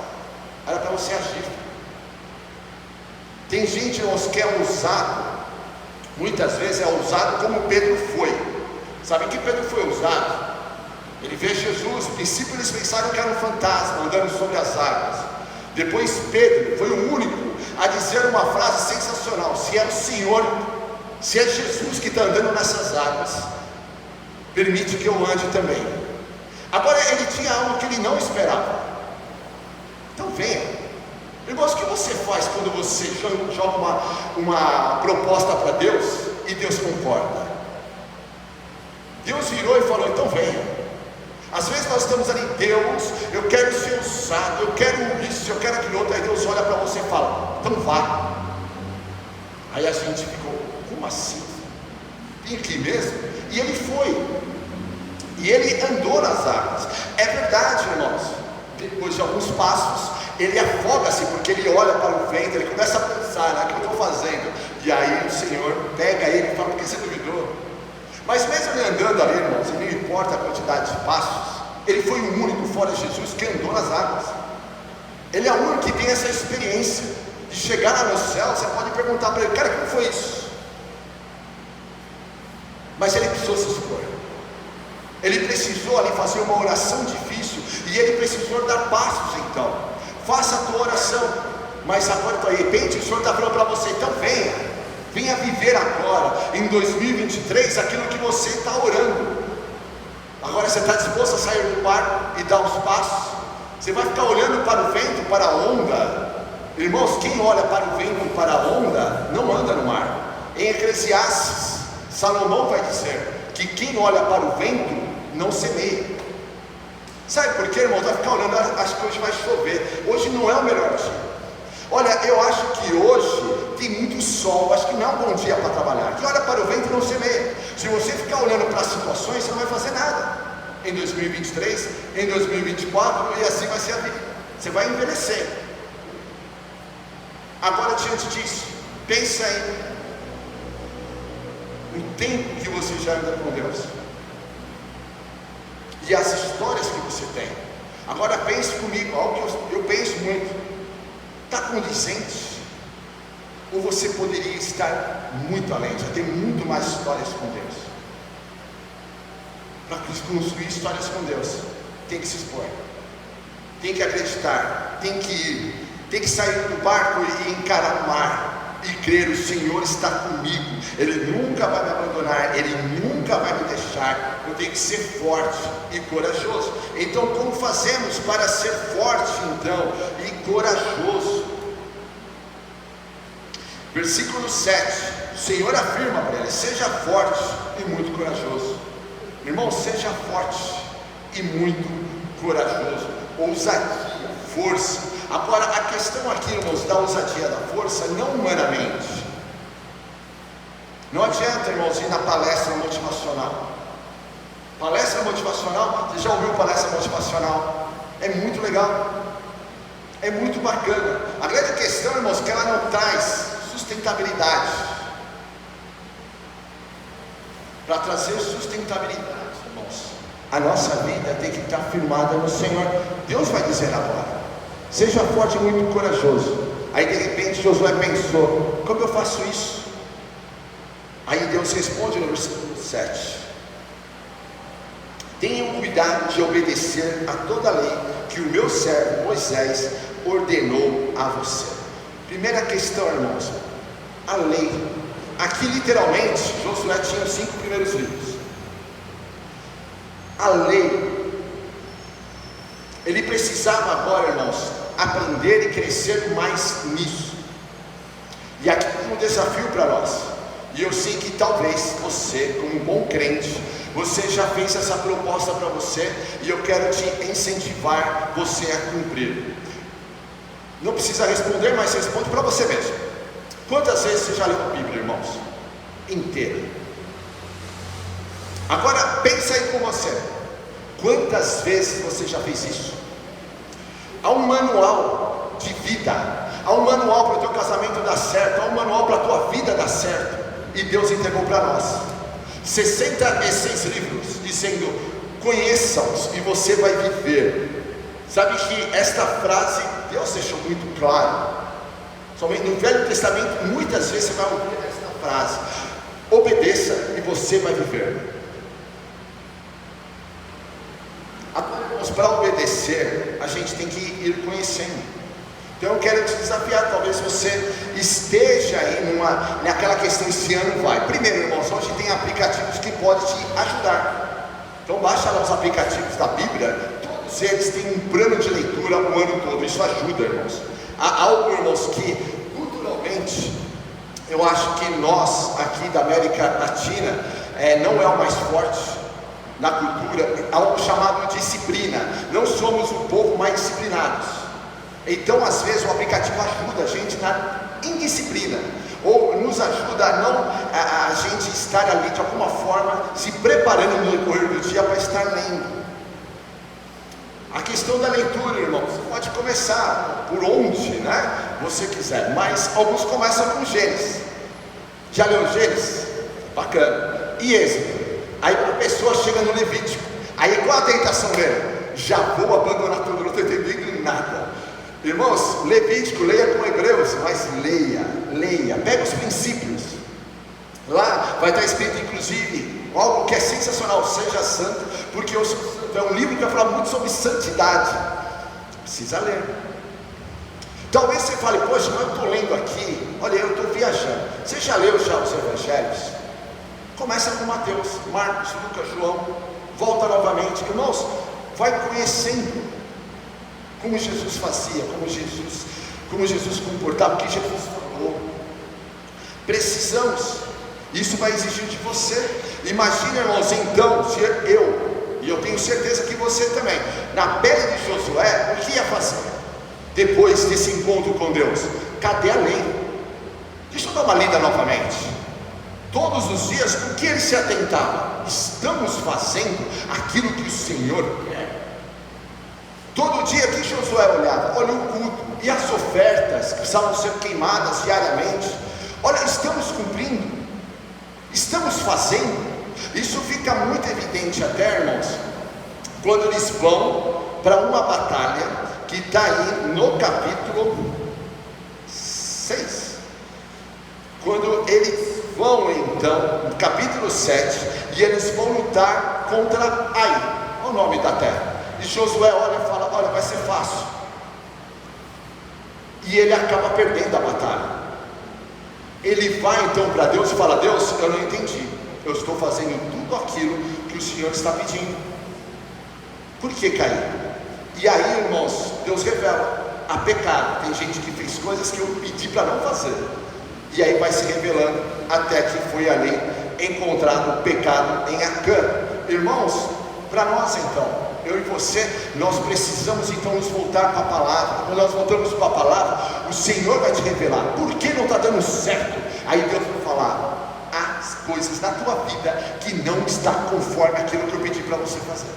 era para você agir. Tem gente, irmãos, que é ousado, muitas vezes é ousado como Pedro foi. Sabe que Pedro foi ousado? Ele vê Jesus, no princípio eles pensaram que era um fantasma andando sobre as águas. Depois Pedro foi o único a dizer uma frase sensacional, se é o Senhor, se é Jesus que está andando nessas águas, permite que eu ande também. Agora ele tinha algo que ele não esperava. Então venha. Irmãos, o que você faz quando você joga uma proposta para Deus e Deus concorda? Deus virou e falou, então venha. Às vezes nós estamos ali, Deus, eu quero ser usado, eu quero isso, eu quero aquilo outro. Aí Deus olha para você e fala, então vá. Aí a gente ficou, como assim? Tem que ir mesmo? E ele foi. E ele andou nas águas. É verdade, irmãos. Depois de alguns passos, ele afoga-se, porque ele olha para o vento, ele começa a pensar, o que eu estou fazendo? E aí o Senhor pega ele e fala, por que você duvidou? Mas mesmo ele andando ali, irmãos, e não importa a quantidade de passos, ele foi o único fora de Jesus que andou nas águas. Ele é o único que tem essa experiência de chegar lá no céu. Você pode perguntar para ele, cara, como foi isso? Mas ele precisou se expor. Ele precisou ali fazer uma oração difícil, e ele precisou dar passos. Então, faça a tua oração, mas agora de repente o Senhor está falando para você, então venha viver agora, em 2023, aquilo que você está orando. Agora você está disposto a sair do barco e dar os passos? Você vai ficar olhando para o vento, para a onda? Irmãos, quem olha para o vento e para a onda, não anda no mar. Em Eclesiastes, Salomão vai dizer que quem olha para o vento, não semeia. Sabe por quê, irmão? Vai ficar olhando, acho que hoje vai chover. Hoje não é o melhor dia. Olha, eu acho que hoje tem muito sol, acho que não é um bom dia para trabalhar. Quem olha para o vento não semeia. Se você ficar olhando para as situações, você não vai fazer nada. Em 2023, em 2024, e assim vai ser a vida. Você vai envelhecer. Agora, diante disso, pensa em o tempo que você já anda com Deus e as histórias que você tem. Agora pense comigo, algo que eu penso muito. Está condizente? Ou você poderia estar muito além, já ter muito mais histórias com Deus? para construir histórias com Deus. Tem que se expor, tem que acreditar, tem que ir, tem que sair do barco e encarar o mar e crer: o Senhor está comigo, Ele nunca vai me abandonar, Ele nunca vai me deixar. Eu tenho que ser forte e corajoso. Então, como fazemos para ser forte então e corajoso? Versículo 7, o Senhor afirma para ele: seja forte e muito corajoso. Irmão, seja forte e muito corajoso. Ousadia, força. Agora, a questão aqui, irmãos, da ousadia, da força, não humanamente. Não adianta, irmãos, ir na palestra motivacional. Palestra motivacional, você já ouviu palestra motivacional? É muito legal, é muito bacana. A grande questão, irmãos, é que ela não traz sustentabilidade. Para trazer sustentabilidade, irmãos, a nossa vida tem que estar firmada no Senhor. Deus vai dizer agora: seja forte e muito corajoso. Aí de repente Josué pensou: como eu faço isso? Aí Deus responde no versículo 7: tenham cuidado de obedecer a toda a lei que o meu servo Moisés ordenou a você. Primeira questão, irmãos, a lei. Aqui literalmente Josué tinha os 5 primeiros livros. A lei, ele precisava agora, irmãos, aprender e crescer mais nisso. E aqui é um desafio para nós. E eu sei que talvez você, como um bom crente, você já fez essa proposta para você, e eu quero te incentivar você a cumprir. Não precisa responder, mas responde para você mesmo. Quantas vezes você já leu a Bíblia, irmãos? Inteira. Agora pensa aí com você: quantas vezes você já fez isso? Há um manual de vida, há um manual para o teu casamento dar certo, há um manual para a tua vida dar certo, e Deus entregou para nós 66 livros, dizendo: conheça-os e você vai viver. Sabe que esta frase Deus deixou muito claro. Somente no Velho Testamento, muitas vezes você vai ouvir esta frase: obedeça e você vai viver. Agora, irmãos, para obedecer, a gente tem que ir conhecendo. Então eu quero te desafiar. Talvez você esteja aí naquela questão: esse ano vai. Primeiro, irmãos, hoje tem aplicativos que podem te ajudar. Então baixa lá os aplicativos da Bíblia. Todos eles têm um plano de leitura o ano todo. Isso ajuda, irmãos. Há algo, irmãos, que culturalmente eu acho que nós aqui da América Latina não é o mais forte na cultura. Algo chamado disciplina. Não somos o povo mais disciplinados. Então às vezes o aplicativo ajuda a gente na indisciplina, ou nos ajuda a não a gente estar ali de alguma forma se preparando no decorrer do dia para estar lendo. A questão da leitura, irmão, você pode começar por onde, você quiser, mas alguns começam com Gênesis. Já leu Gênesis? Bacana. E Êxodo? Aí a pessoa chega no Levítico. Aí qual a tentação dele? Já vou abandonar tudo, não estou entendendo nada. Irmãos, Levítico, leia com Hebreus, mas leia, pega os princípios. Lá vai estar escrito, inclusive, algo que é sensacional: seja santo, porque eu sou santo. É um livro que vai falar muito sobre santidade. Precisa ler. Talvez você fale: poxa, mas eu estou lendo aqui, olha, eu estou viajando. Você já leu os evangelhos? Começa com Mateus, Marcos, Lucas, João, volta novamente. Irmãos, vai conhecendo como Jesus fazia, como Jesus comportava, o que Jesus falou. Precisamos. Isso vai exigir de você. Imagina, irmãos, então, se e eu tenho certeza que você também, na pele de Josué, o que ia fazer depois desse encontro com Deus? Cadê a lei? Deixa eu dar uma lida novamente. Todos os dias, o que ele se atentava? Estamos fazendo aquilo que o Senhor quer. Todo dia que Josué olhava, olha o culto e as ofertas que precisavam ser queimadas diariamente. Olha, estamos cumprindo, estamos fazendo. Isso fica muito evidente até, irmãos, quando eles vão para uma batalha que está aí no capítulo 6. Quando eles vão então, no capítulo 7, e eles vão lutar contra Ai, o nome da terra. E Josué olha e fala: olha, vai ser fácil. E ele acaba perdendo a batalha. Ele vai então para Deus e fala: Deus, eu não entendi, eu estou fazendo tudo aquilo que o Senhor está pedindo, por que caí? E aí, irmãos, Deus revela: há pecado. Tem gente que fez coisas que eu pedi para não fazer, e aí vai se revelando, até que foi ali encontrado o pecado em Acã. Irmãos, para nós então, eu e você, nós precisamos então nos voltar para a palavra. Quando nós voltamos para a palavra, o Senhor vai te revelar por que não está dando certo. Aí Deus vai falar: há coisas na tua vida que não está conforme aquilo que eu pedi para você fazer.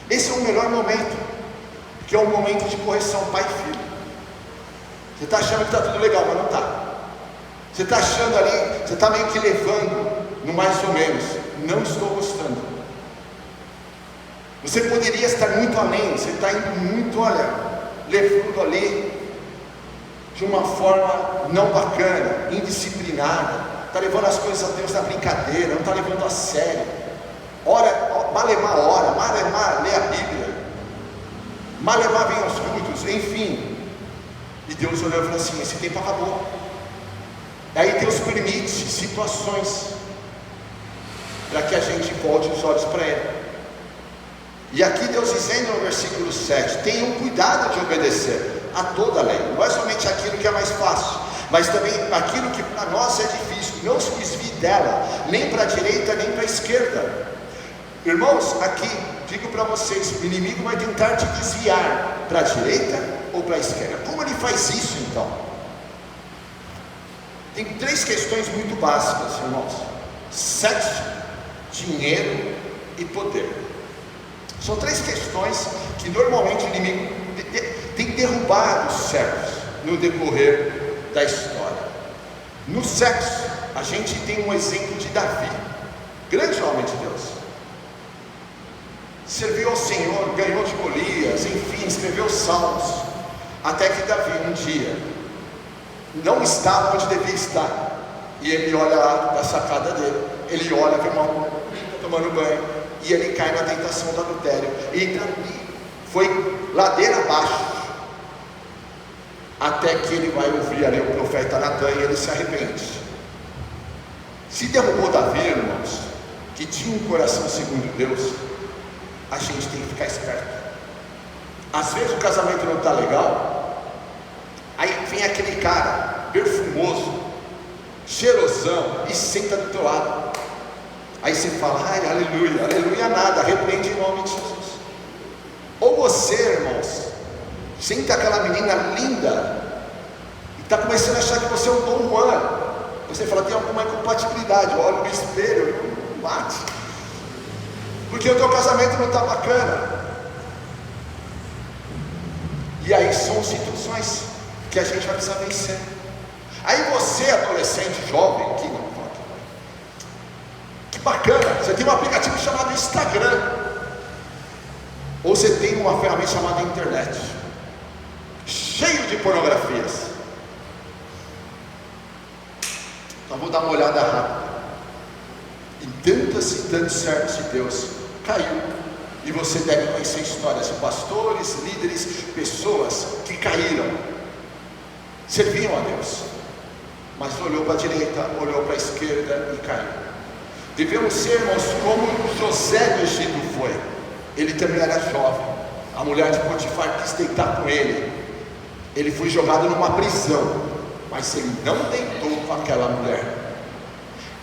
Esse é o melhor momento, que é um momento de correção, pai e filho. Você está achando que está tudo legal, mas não está. Você está achando ali, você está meio que levando no mais ou menos. Não estou gostando. Você poderia estar muito além. Você está indo muito, olha, levando ali de uma forma não bacana, indisciplinada. Está levando as coisas a Deus na brincadeira, não está levando a sério. Ora, malemar ora, malemar lê a Bíblia, malemar vem aos cultos, enfim. E Deus olhou e falou assim: esse tempo acabou. Aí Deus permite situações para que a gente volte os olhos para Ele. E aqui Deus dizendo no versículo 7: tenham cuidado de obedecer a toda a lei, não é somente aquilo que é mais fácil, mas também aquilo que para nós é difícil. Não se desvie dela, nem para a direita nem para a esquerda. Irmãos, aqui digo para vocês: o inimigo vai tentar te desviar para a direita ou para a esquerda. Como ele faz isso então? Tem três questões muito básicas, irmãos: sexo, dinheiro e poder. São três questões que normalmente o inimigo tem derrubado os servos no decorrer da história. No sexo, a gente tem um exemplo de Davi, grande homem de Deus. Serviu ao Senhor, ganhou de Golias, enfim, escreveu salmos. Até que Davi um dia não estava onde devia estar. E ele olha lá da sacada dele, ele olha que o irmão está tomando banho, e ele cai na tentação do adultério. E Davi foi ladeira abaixo, até que ele vai ouvir ali o profeta Natan e ele se arrepende. Se derrubou Davi, irmãos, que tinha um coração segundo Deus, a gente tem que ficar esperto. Às vezes o casamento não está legal, aí vem aquele cara perfumoso, cheirosão, e senta do teu lado. Aí você fala: ai, aleluia, aleluia nada, repreende em nome de Jesus. Ou você, irmãos, senta aquela menina linda e está começando a achar que você é um Dom Juan. Você fala: tem alguma incompatibilidade, olha no espelho, não bate, porque o teu casamento não está bacana. E aí são situações que a gente vai precisar vencer. Aí você, adolescente, jovem, que bacana, você tem um aplicativo chamado Instagram, ou você tem uma ferramenta chamada internet, cheio de pornografias. Então vou dar uma olhada rápida. E tantos servos de Deus caiu. E você deve conhecer histórias de pastores, líderes, pessoas que caíram, serviam a Deus, mas olhou para a direita, olhou para a esquerda e caiu. Devemos ser, irmãos, como José do Egito foi. Ele também era jovem. A mulher de Potifar quis deitar com ele. Ele foi jogado numa prisão, mas ele não deitou com aquela mulher.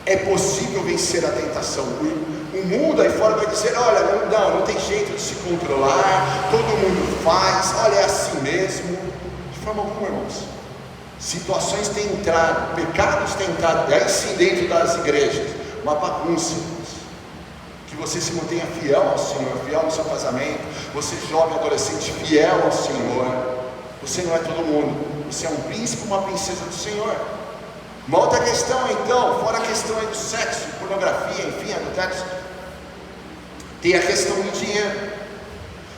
É possível vencer a tentação. O mundo aí fora vai dizer: olha, não tem jeito de se controlar, todo mundo faz, olha, é assim mesmo. De forma alguma, irmãos. Situações têm entrado, pecados têm entrado, e aí sim dentro das igrejas, uma bagunça, irmãos. Que você se mantenha fiel ao Senhor, fiel no seu casamento. Você jovem, adolescente, fiel ao Senhor. Você não é todo mundo, você é um príncipe, uma princesa do Senhor. Uma outra questão então, fora a questão aí do sexo, pornografia, enfim, adultérios, tem a questão do dinheiro.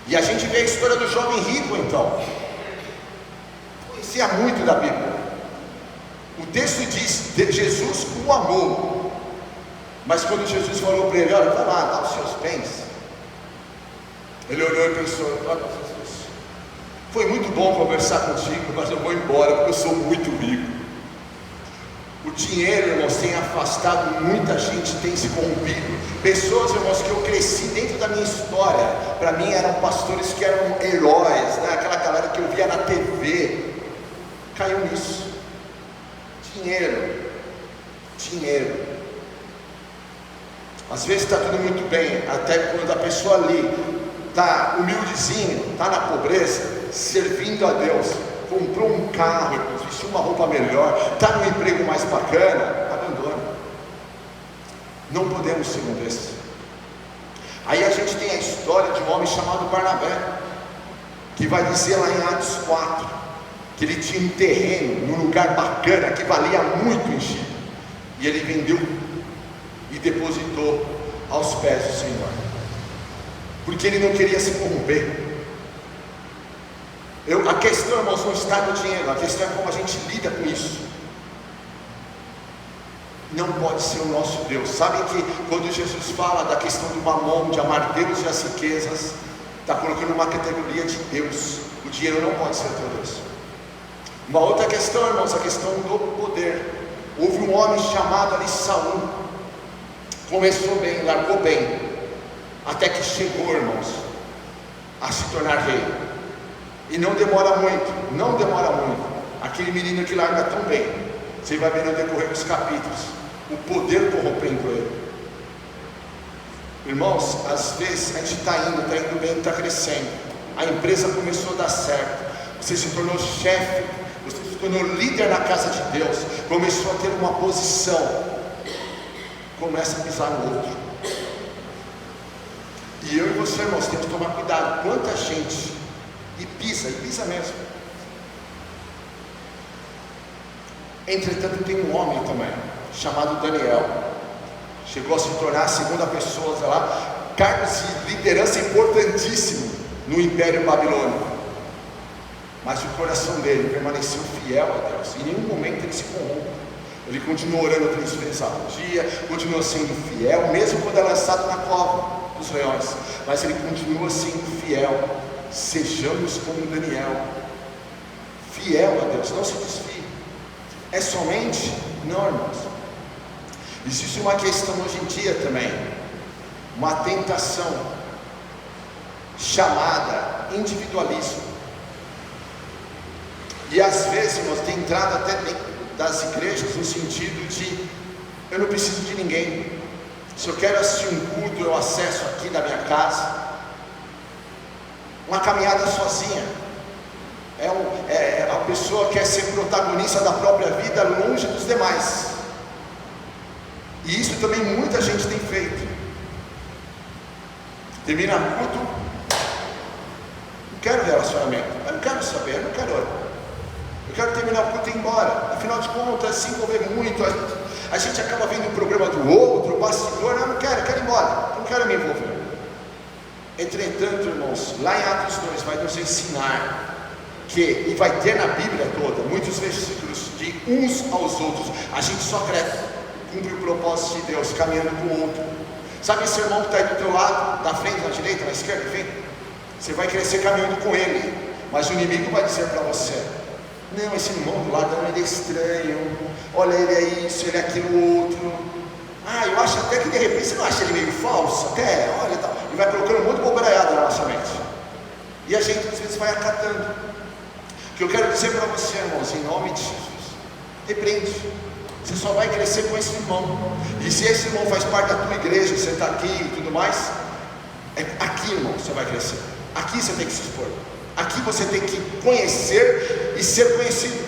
E a gente vê a história do jovem rico então. Conhecia muito da Bíblia. O texto diz: Jesus o amou Mas quando Jesus falou para ele: olha, vai lá, dá os seus bens, ele olhou e pensou: olha, Jesus, foi muito bom conversar contigo, mas eu vou embora porque eu sou muito rico. O dinheiro, irmãos, tem afastado muita gente, tem se corrompido. Pessoas, irmãos, que eu cresci dentro da minha história, para mim eram pastores que eram heróis, né? Aquela galera que eu via na TV, caiu nisso. Dinheiro. Às vezes está tudo muito bem, até quando a pessoa ali está humildezinho, está na pobreza, servindo a Deus, comprou um carro, vestiu uma roupa melhor, está num emprego mais bacana, abandona. Não podemos ser um desses. Aí a gente tem a história de um homem chamado Barnabé, que vai dizer lá em Atos 4, que ele tinha um terreno num lugar bacana, que valia muito em Chipre, e ele vendeu e depositou aos pés do Senhor, porque ele não queria se corromper. A questão, irmãos, não está no dinheiro, a questão é como a gente lida com isso. Não pode ser o nosso Deus. Sabem que quando Jesus fala da questão do mamon, de amar Deus e as riquezas, está colocando uma categoria de Deus. O dinheiro não pode ser teu Deus. Uma outra questão, irmãos, a questão do poder. Houve um homem chamado ali Saul, começou bem, largou bem, até que chegou, irmãos, a se tornar rei. E não demora muito, aquele menino que larga tão bem, você vai ver no decorrer dos capítulos, o poder corrompendo ele. Irmãos, às vezes a gente está indo bem, está crescendo, a empresa começou a dar certo, você se tornou chefe, você se tornou líder na casa de Deus, começou a ter uma posição, começa a pisar no outro. E eu e você, irmãos, temos que tomar cuidado. Quanta gente e pisa mesmo. Entretanto, tem um homem também chamado Daniel, chegou a se tornar a segunda pessoa, sei lá, cargos de liderança importantíssimo no Império Babilônico, mas o coração dele permaneceu fiel a Deus. Em nenhum momento ele se corrompe. Ele continua orando 3 vezes ao dia, continua sendo fiel, mesmo quando é lançado na cova dos leões, mas ele continua sendo fiel. Sejamos como Daniel, fiel a Deus, não se desfie. É somente? Não, irmãos. Existe uma questão hoje em dia também, uma tentação chamada individualismo. E às vezes, irmãos, tem entrado até dentro das igrejas no sentido de: eu não preciso de ninguém, se eu quero assistir um culto, eu acesso aqui da minha casa. Uma caminhada sozinha, a pessoa quer ser protagonista da própria vida longe dos demais, e isso também muita gente tem feito. Termina o culto, não quero relacionamento, eu não quero saber, eu não quero, eu quero terminar o culto e ir embora. Afinal de contas, se envolver muito, a gente acaba vendo o programa do outro, o bastidor. Eu não quero, eu quero ir embora, eu não quero me envolver. Entretanto, irmãos, lá em Atos 2 vai nos ensinar que, e vai ter na Bíblia toda, muitos versículos de uns aos outros, a gente só cresce, cumpre o propósito de Deus, caminhando com o outro. Sabe esse irmão que está aí do teu lado, da frente, na direita, na esquerda, enfim? Você vai crescer caminhando com ele, mas o inimigo vai dizer para você: não, esse irmão do lado, ele é estranho, olha, ele é isso, ele é aquilo outro. Eu acho até que de repente você não acha ele meio falso, até, olha, tal. E vai colocando um monte de bobeirada na nossa mente, e a gente às vezes vai acatando. O que eu quero dizer para você, irmãos, em nome de Jesus, repreende. Você só vai crescer com esse irmão, e se esse irmão faz parte da tua igreja, você está aqui e tudo mais, aqui, irmão, você vai crescer. Aqui você tem que se expor, aqui você tem que conhecer e ser conhecido.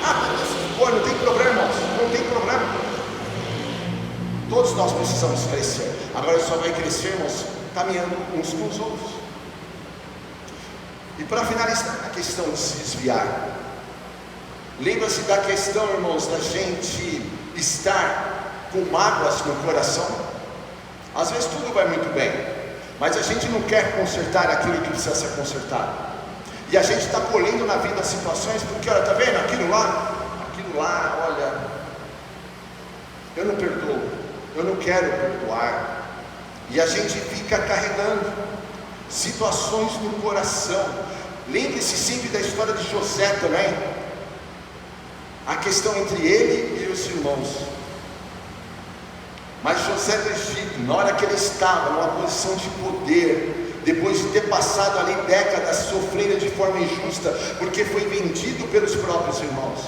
Mas se expor, não tem problema, irmãos, não tem problema. Todos nós precisamos crescer. Agora só vai crescer, irmãos, caminhando uns com os outros. E para finalizar a questão de se desviar, lembra-se da questão, irmãos, da gente estar com mágoas no coração. Às vezes tudo vai muito bem, mas a gente não quer consertar aquilo que precisa ser consertado, e a gente está colhendo na vida situações, porque olha, está vendo aquilo lá, olha, eu não perdoo, eu não quero perdoar. E a gente fica carregando situações no coração. Lembre-se sempre da história de José também. A questão entre ele e os irmãos. Mas José do Egito, na hora que ele estava numa posição de poder, depois de ter passado ali décadas sofrendo de forma injusta, porque foi vendido pelos próprios irmãos,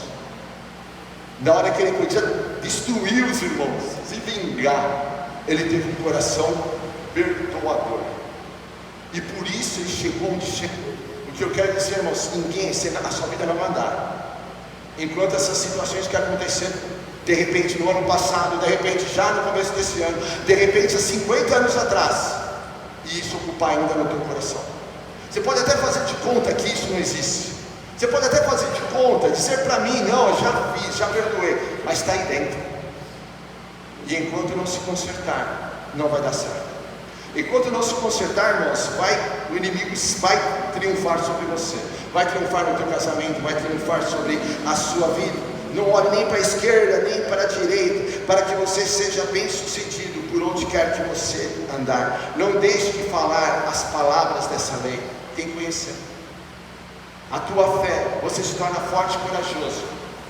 na hora que ele podia destruir os irmãos, se vingar, ele teve um coração perdoador, e por isso ele chegou onde chegou. O que eu quero dizer, irmãos, ninguém, a sua vida não vai andar enquanto essas situações que aconteceram, de repente no ano passado, de repente já no começo desse ano, de repente há 50 anos atrás, e isso ocupar ainda no teu coração. Você pode até fazer de conta que isso não existe, você pode até fazer de conta, dizer para mim, não, eu já fiz, já perdoei, mas está aí dentro. E enquanto não se consertar, não vai dar certo. Enquanto não se consertar, irmãos, o inimigo vai triunfar sobre você, vai triunfar no teu casamento, vai triunfar sobre a sua vida. Não olhe nem para a esquerda, nem para a direita, para que você seja bem sucedido por onde quer que você andar. Não deixe de falar as palavras dessa lei. Tem que conhecer. A tua fé, você se torna forte e corajoso,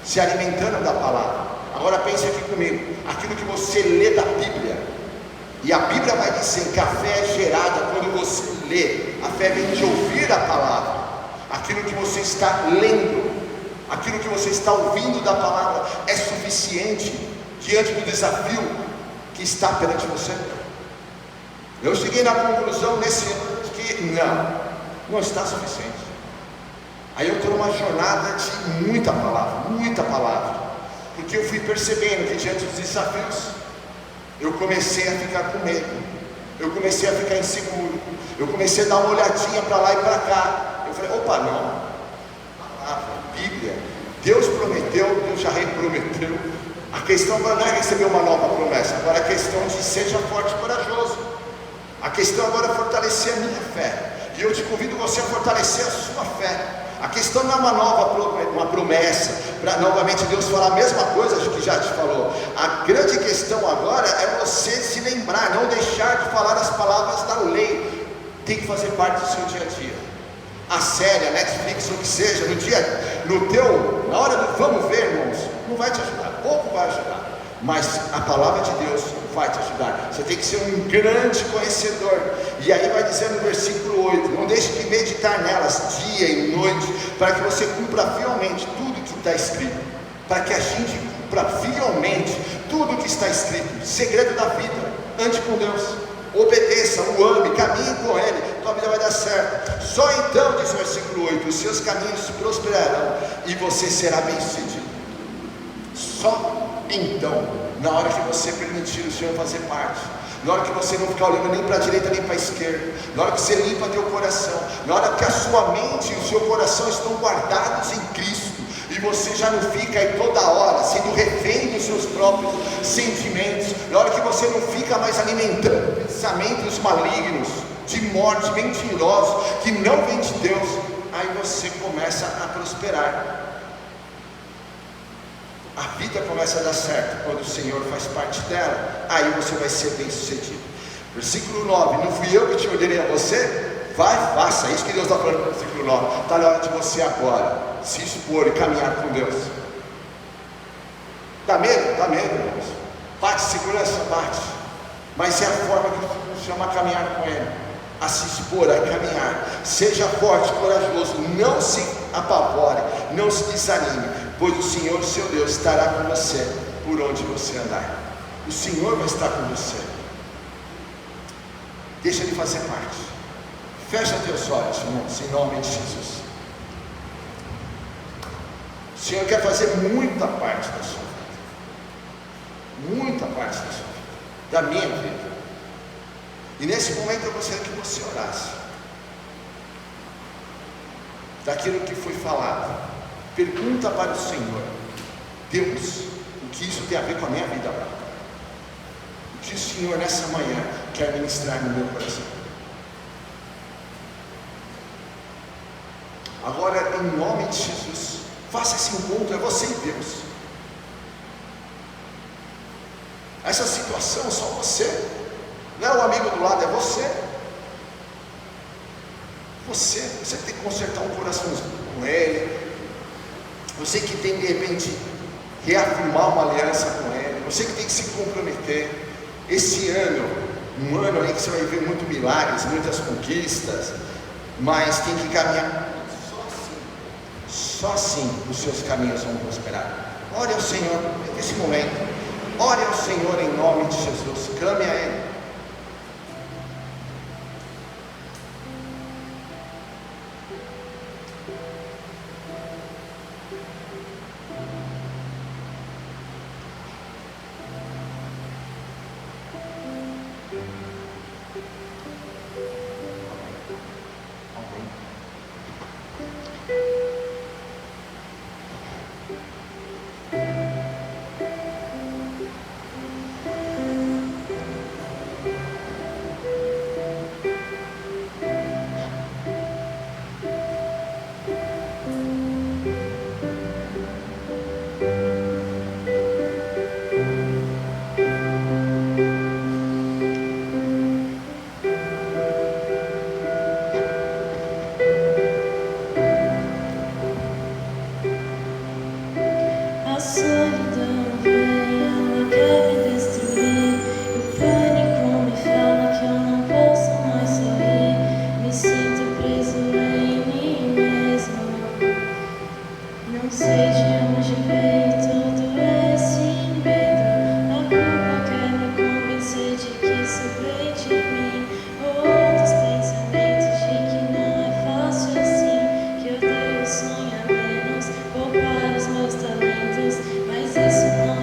se alimentando da palavra. Agora pense aqui comigo, aquilo que você lê da Bíblia, e a Bíblia vai dizer que a fé é gerada quando você lê, a fé vem de ouvir a palavra. Aquilo que você está lendo, aquilo que você está ouvindo da palavra é suficiente diante do desafio que está perante você? Eu cheguei na conclusão nesse ano de que não está suficiente. Aí eu estou numa jornada de muita palavra, porque eu fui percebendo que diante dos desafios eu comecei a ficar com medo, eu comecei a ficar inseguro, eu comecei a dar uma olhadinha para lá e para cá. Eu falei, opa, não, palavra, Bíblia, Deus prometeu, Deus já reprometeu. A questão agora não é receber uma nova promessa, agora a questão de seja forte e corajoso. A questão agora é fortalecer a minha fé, e eu te convido você a fortalecer a sua fé. A questão não é uma promessa, para novamente Deus falar a mesma coisa que já te falou. A grande questão agora é você se lembrar, não deixar de falar as palavras da lei. Tem que fazer parte do seu dia a dia. A série, a Netflix, o que seja, na hora do vamos ver, irmãos, não vai te ajudar, pouco vai ajudar, mas a palavra de Deus vai te ajudar. Você tem que ser um grande conhecedor. E aí vai dizer no versículo 8, não deixe de meditar nelas dia e noite, para que você cumpra fielmente tudo que está escrito, para que a gente cumpra fielmente tudo que está escrito. Segredo da vida, ande com Deus, obedeça, o ame, caminhe com Ele, tua vida vai dar certo. Só então, diz o versículo 8, os seus caminhos prosperarão e você será bem sucedido. Só então, na hora que você permitir o Senhor fazer parte, na hora que você não ficar olhando nem para a direita nem para a esquerda, na hora que você limpa teu coração, na hora que a sua mente e o seu coração estão guardados em Cristo, e você já não fica aí toda hora sendo refém dos seus próprios sentimentos, na hora que você não fica mais alimentando pensamentos malignos, de morte, mentirosos, que não vem de Deus, aí você começa a prosperar. A vida começa a dar certo quando o Senhor faz parte dela, aí você vai ser bem sucedido. Versículo 9, não fui eu que te ordenei a você? Vai, faça, é isso que Deus está falando no versículo 9, está na hora de você agora se expor e caminhar com Deus. Dá medo? Dá medo, irmãos. Bate segurança, bate, mas é a forma que Deus chama a caminhar com Ele, a se expor, a caminhar. Seja forte, corajoso, não se apavore, não se desanime, pois o Senhor, seu Deus, estará com você por onde você andar. O Senhor vai estar com você. Deixa Ele fazer parte. Fecha teus olhos, irmãos, em nome de Jesus. O Senhor quer fazer muita parte da sua vida, muita parte da sua vida, da minha vida. E nesse momento eu gostaria que você orasse daquilo que foi falado. Pergunta para o Senhor: Deus, o que isso tem a ver com a minha vida agora? O que o Senhor nessa manhã quer ministrar no meu coração? Agora, em nome de Jesus, faça esse encontro, é você e Deus. Essa situação é só você. Não é o amigo do lado, é você. Você tem que consertar um coraçãozinho com ele. Você que tem de repente reafirmar uma aliança com ele. Você que tem que se comprometer. Esse ano, um ano aí que você vai ver muitos milagres, muitas conquistas, mas tem que caminhar só assim os seus caminhos vão prosperar. Ore ao Senhor nesse momento. Ore ao Senhor em nome de Jesus. Clame a Ele. Sonha menos, poupar os meus talentos, mas isso não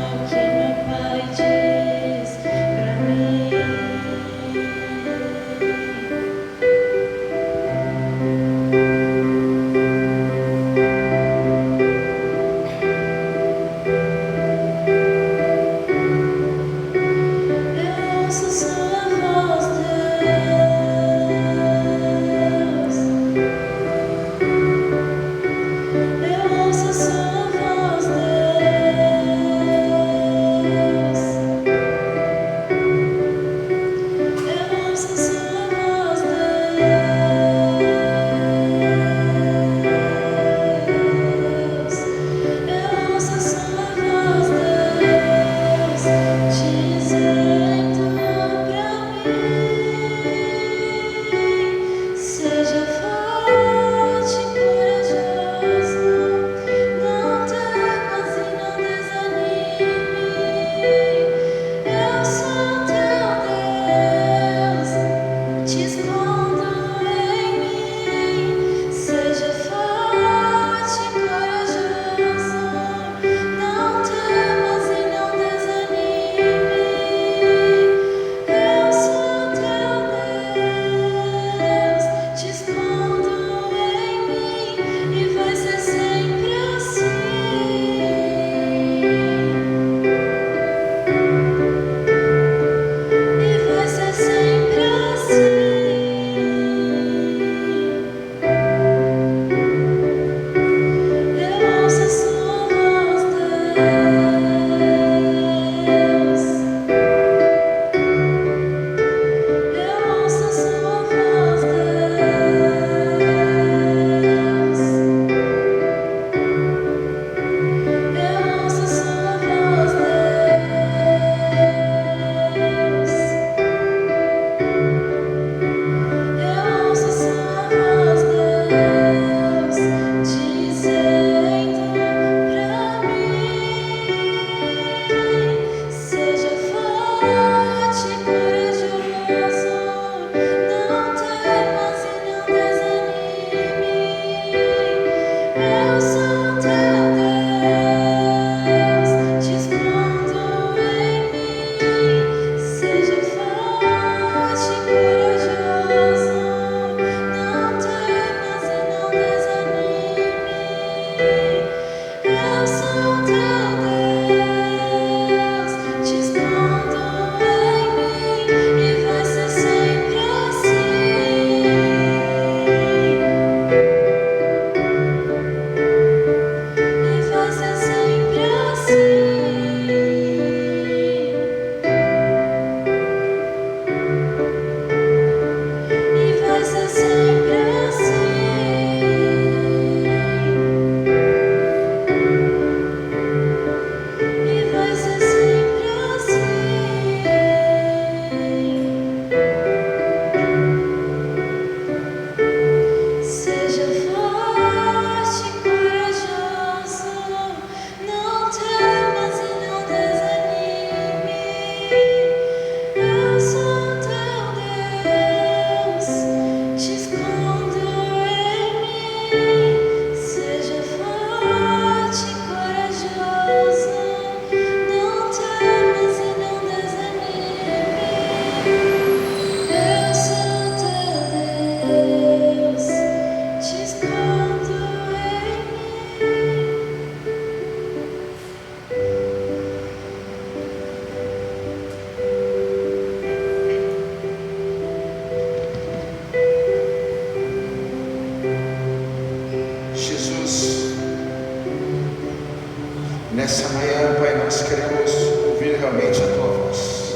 Nessa manhã, Pai, nós queremos ouvir realmente a Tua voz,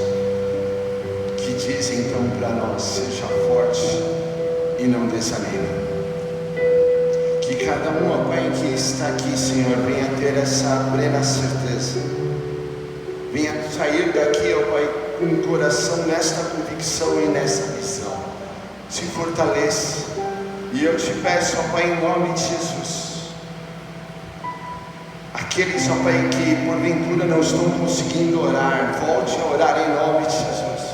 que diz então para nós: seja forte e não desanime. Que cada um, Pai, que está aqui, Senhor, venha ter essa plena certeza, venha sair daqui, ó Pai, com o coração nesta convicção e nessa visão. Se fortaleça, e eu te peço, ó Pai, em nome de Jesus, aqueles, ó Pai, que porventura não estão conseguindo orar, volte a orar em nome de Jesus.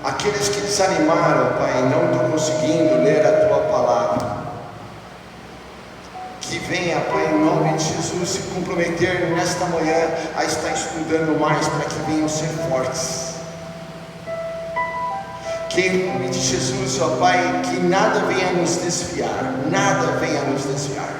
Aqueles que desanimaram, Pai, não estão conseguindo ler a Tua palavra, que venha, Pai, em nome de Jesus, se comprometer nesta manhã a estar estudando mais, para que venham ser fortes. Que em nome de Jesus, ó Pai, que nada venha nos desviar, nada venha nos desviar.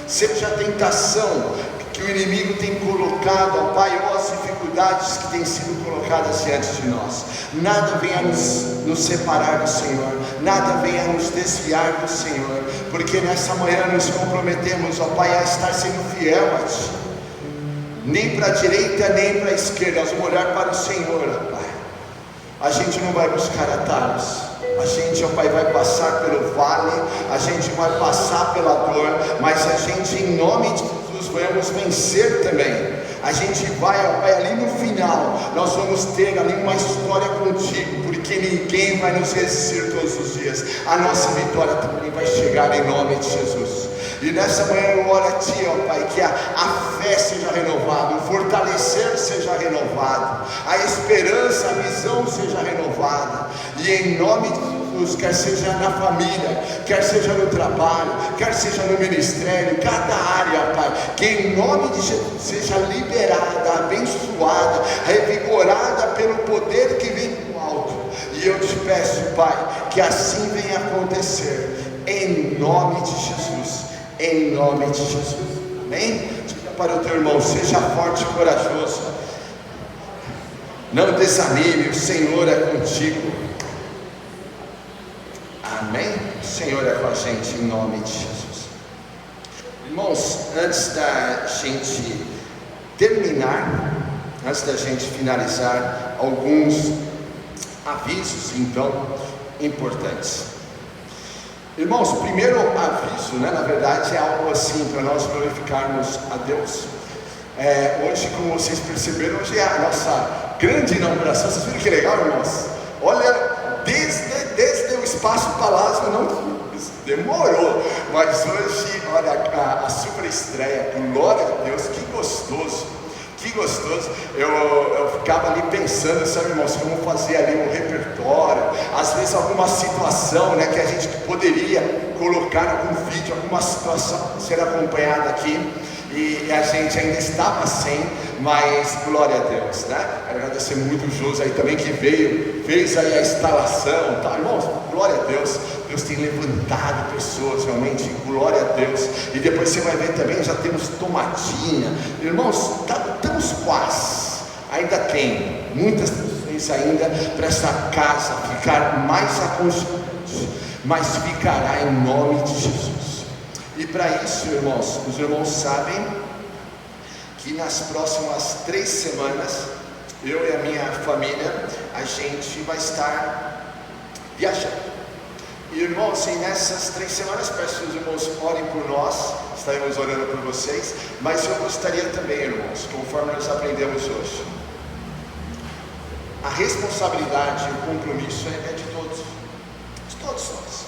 Seja a tentação que o inimigo tem colocado, ó Pai, ou as dificuldades que têm sido colocadas diante de nós, nada venha nos separar do Senhor, nada venha nos desviar do Senhor, porque nessa manhã nos comprometemos, ó Pai, a estar sendo fiel a Ti, nem para a direita, nem para a esquerda, nós vamos olhar para o Senhor, ó Pai. A gente não vai buscar atalhos, a gente, ó Pai, vai passar pelo vale, a gente vai passar pela dor, mas a gente, em nome de Jesus, vamos vencer também. A gente vai, ó Pai, ali no final, nós vamos ter ali uma história contigo, porque ninguém vai nos resistir todos os dias. A nossa vitória também vai chegar em nome de Jesus. E nessa manhã eu oro a Ti, ó Pai, que a fé seja renovada, o fortalecer seja renovado, a esperança, a visão seja renovada, e em nome de Jesus, quer seja na família, quer seja no trabalho, quer seja no ministério, cada área, Pai, que em nome de Jesus seja liberada, abençoada, revigorada pelo poder que vem do alto. E eu te peço, Pai, que assim venha acontecer, em nome de Jesus, em nome de Jesus, amém? Diga para o teu irmão: seja forte e corajoso, não desanime, o Senhor é contigo, amém? O Senhor é com a gente, em nome de Jesus. Irmãos, antes da gente terminar, antes da gente finalizar, alguns avisos então importantes. Irmãos, o primeiro aviso, na verdade é algo assim, para nós glorificarmos a Deus. Hoje, como vocês perceberam, hoje é a nossa grande inauguração. Vocês viram que legal, irmãos? Olha, desde o Espaço Palácio, não demorou, mas hoje, olha, a super estreia, glória a Deus, que gostoso. Que gostoso. Eu ficava ali pensando, sabe, irmãos, como fazer ali um repertório, às vezes alguma situação, né, que a gente poderia colocar algum vídeo, alguma situação ser acompanhada aqui, e a gente ainda estava sem, mas glória a Deus, né? Quero agradecer muito o José aí também, que fez aí a instalação, tá, irmãos? Glória a Deus. Deus tem levantado pessoas, realmente, glória a Deus. E depois você vai ver também, já temos tomatinha. Irmãos, estamos quase, ainda tem muitas pessoas ainda para essa casa ficar mais aconchegante, mas ficará em nome de Jesus. E para isso, irmãos, os irmãos sabem que nas próximas 3 semanas, eu e a minha família, a gente vai estar viajando. Irmãos, e nessas 3 semanas, peço que os irmãos orem por nós, estaremos orando por vocês, mas eu gostaria também, irmãos, conforme nós aprendemos hoje, a responsabilidade e o compromisso é de todos nós,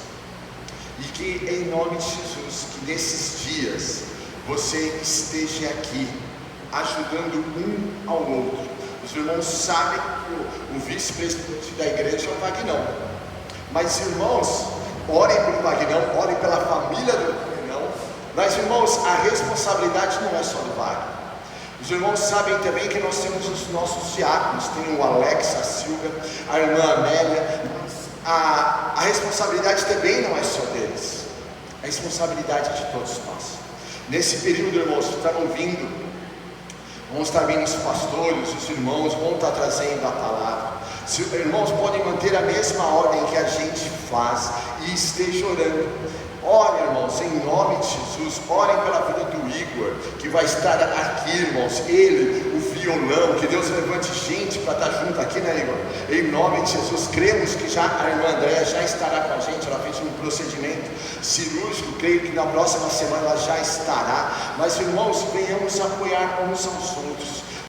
e que em nome de Jesus, que nesses dias, você esteja aqui, ajudando um ao outro. Os irmãos sabem que o vice-presidente da igreja é o Vagnão, mas irmãos, orem pelo Vagnão, orem pela família do Vagnão, mas irmãos, a responsabilidade não é só do Wagner. Os irmãos sabem também que nós temos os nossos diáconos, tem o Alex, a Silvia, a irmã Amélia, a responsabilidade também não é só deles, a responsabilidade é de todos nós. Nesse período, irmãos, vão estar vindo os pastores, os irmãos vão estar trazendo a palavra. Irmãos, podem manter a mesma ordem que a gente faz, e esteja orando. Olha, irmãos, em nome de Jesus, orem pela vida do Igor, que vai estar aqui, irmãos, ele, o violão, que Deus levante gente para estar junto aqui, né, Igor? Em nome de Jesus, cremos que já a irmã Andréa já estará com a gente, ela fez um procedimento cirúrgico, creio que na próxima semana ela já estará, mas irmãos, venhamos apoiar uns aos outros.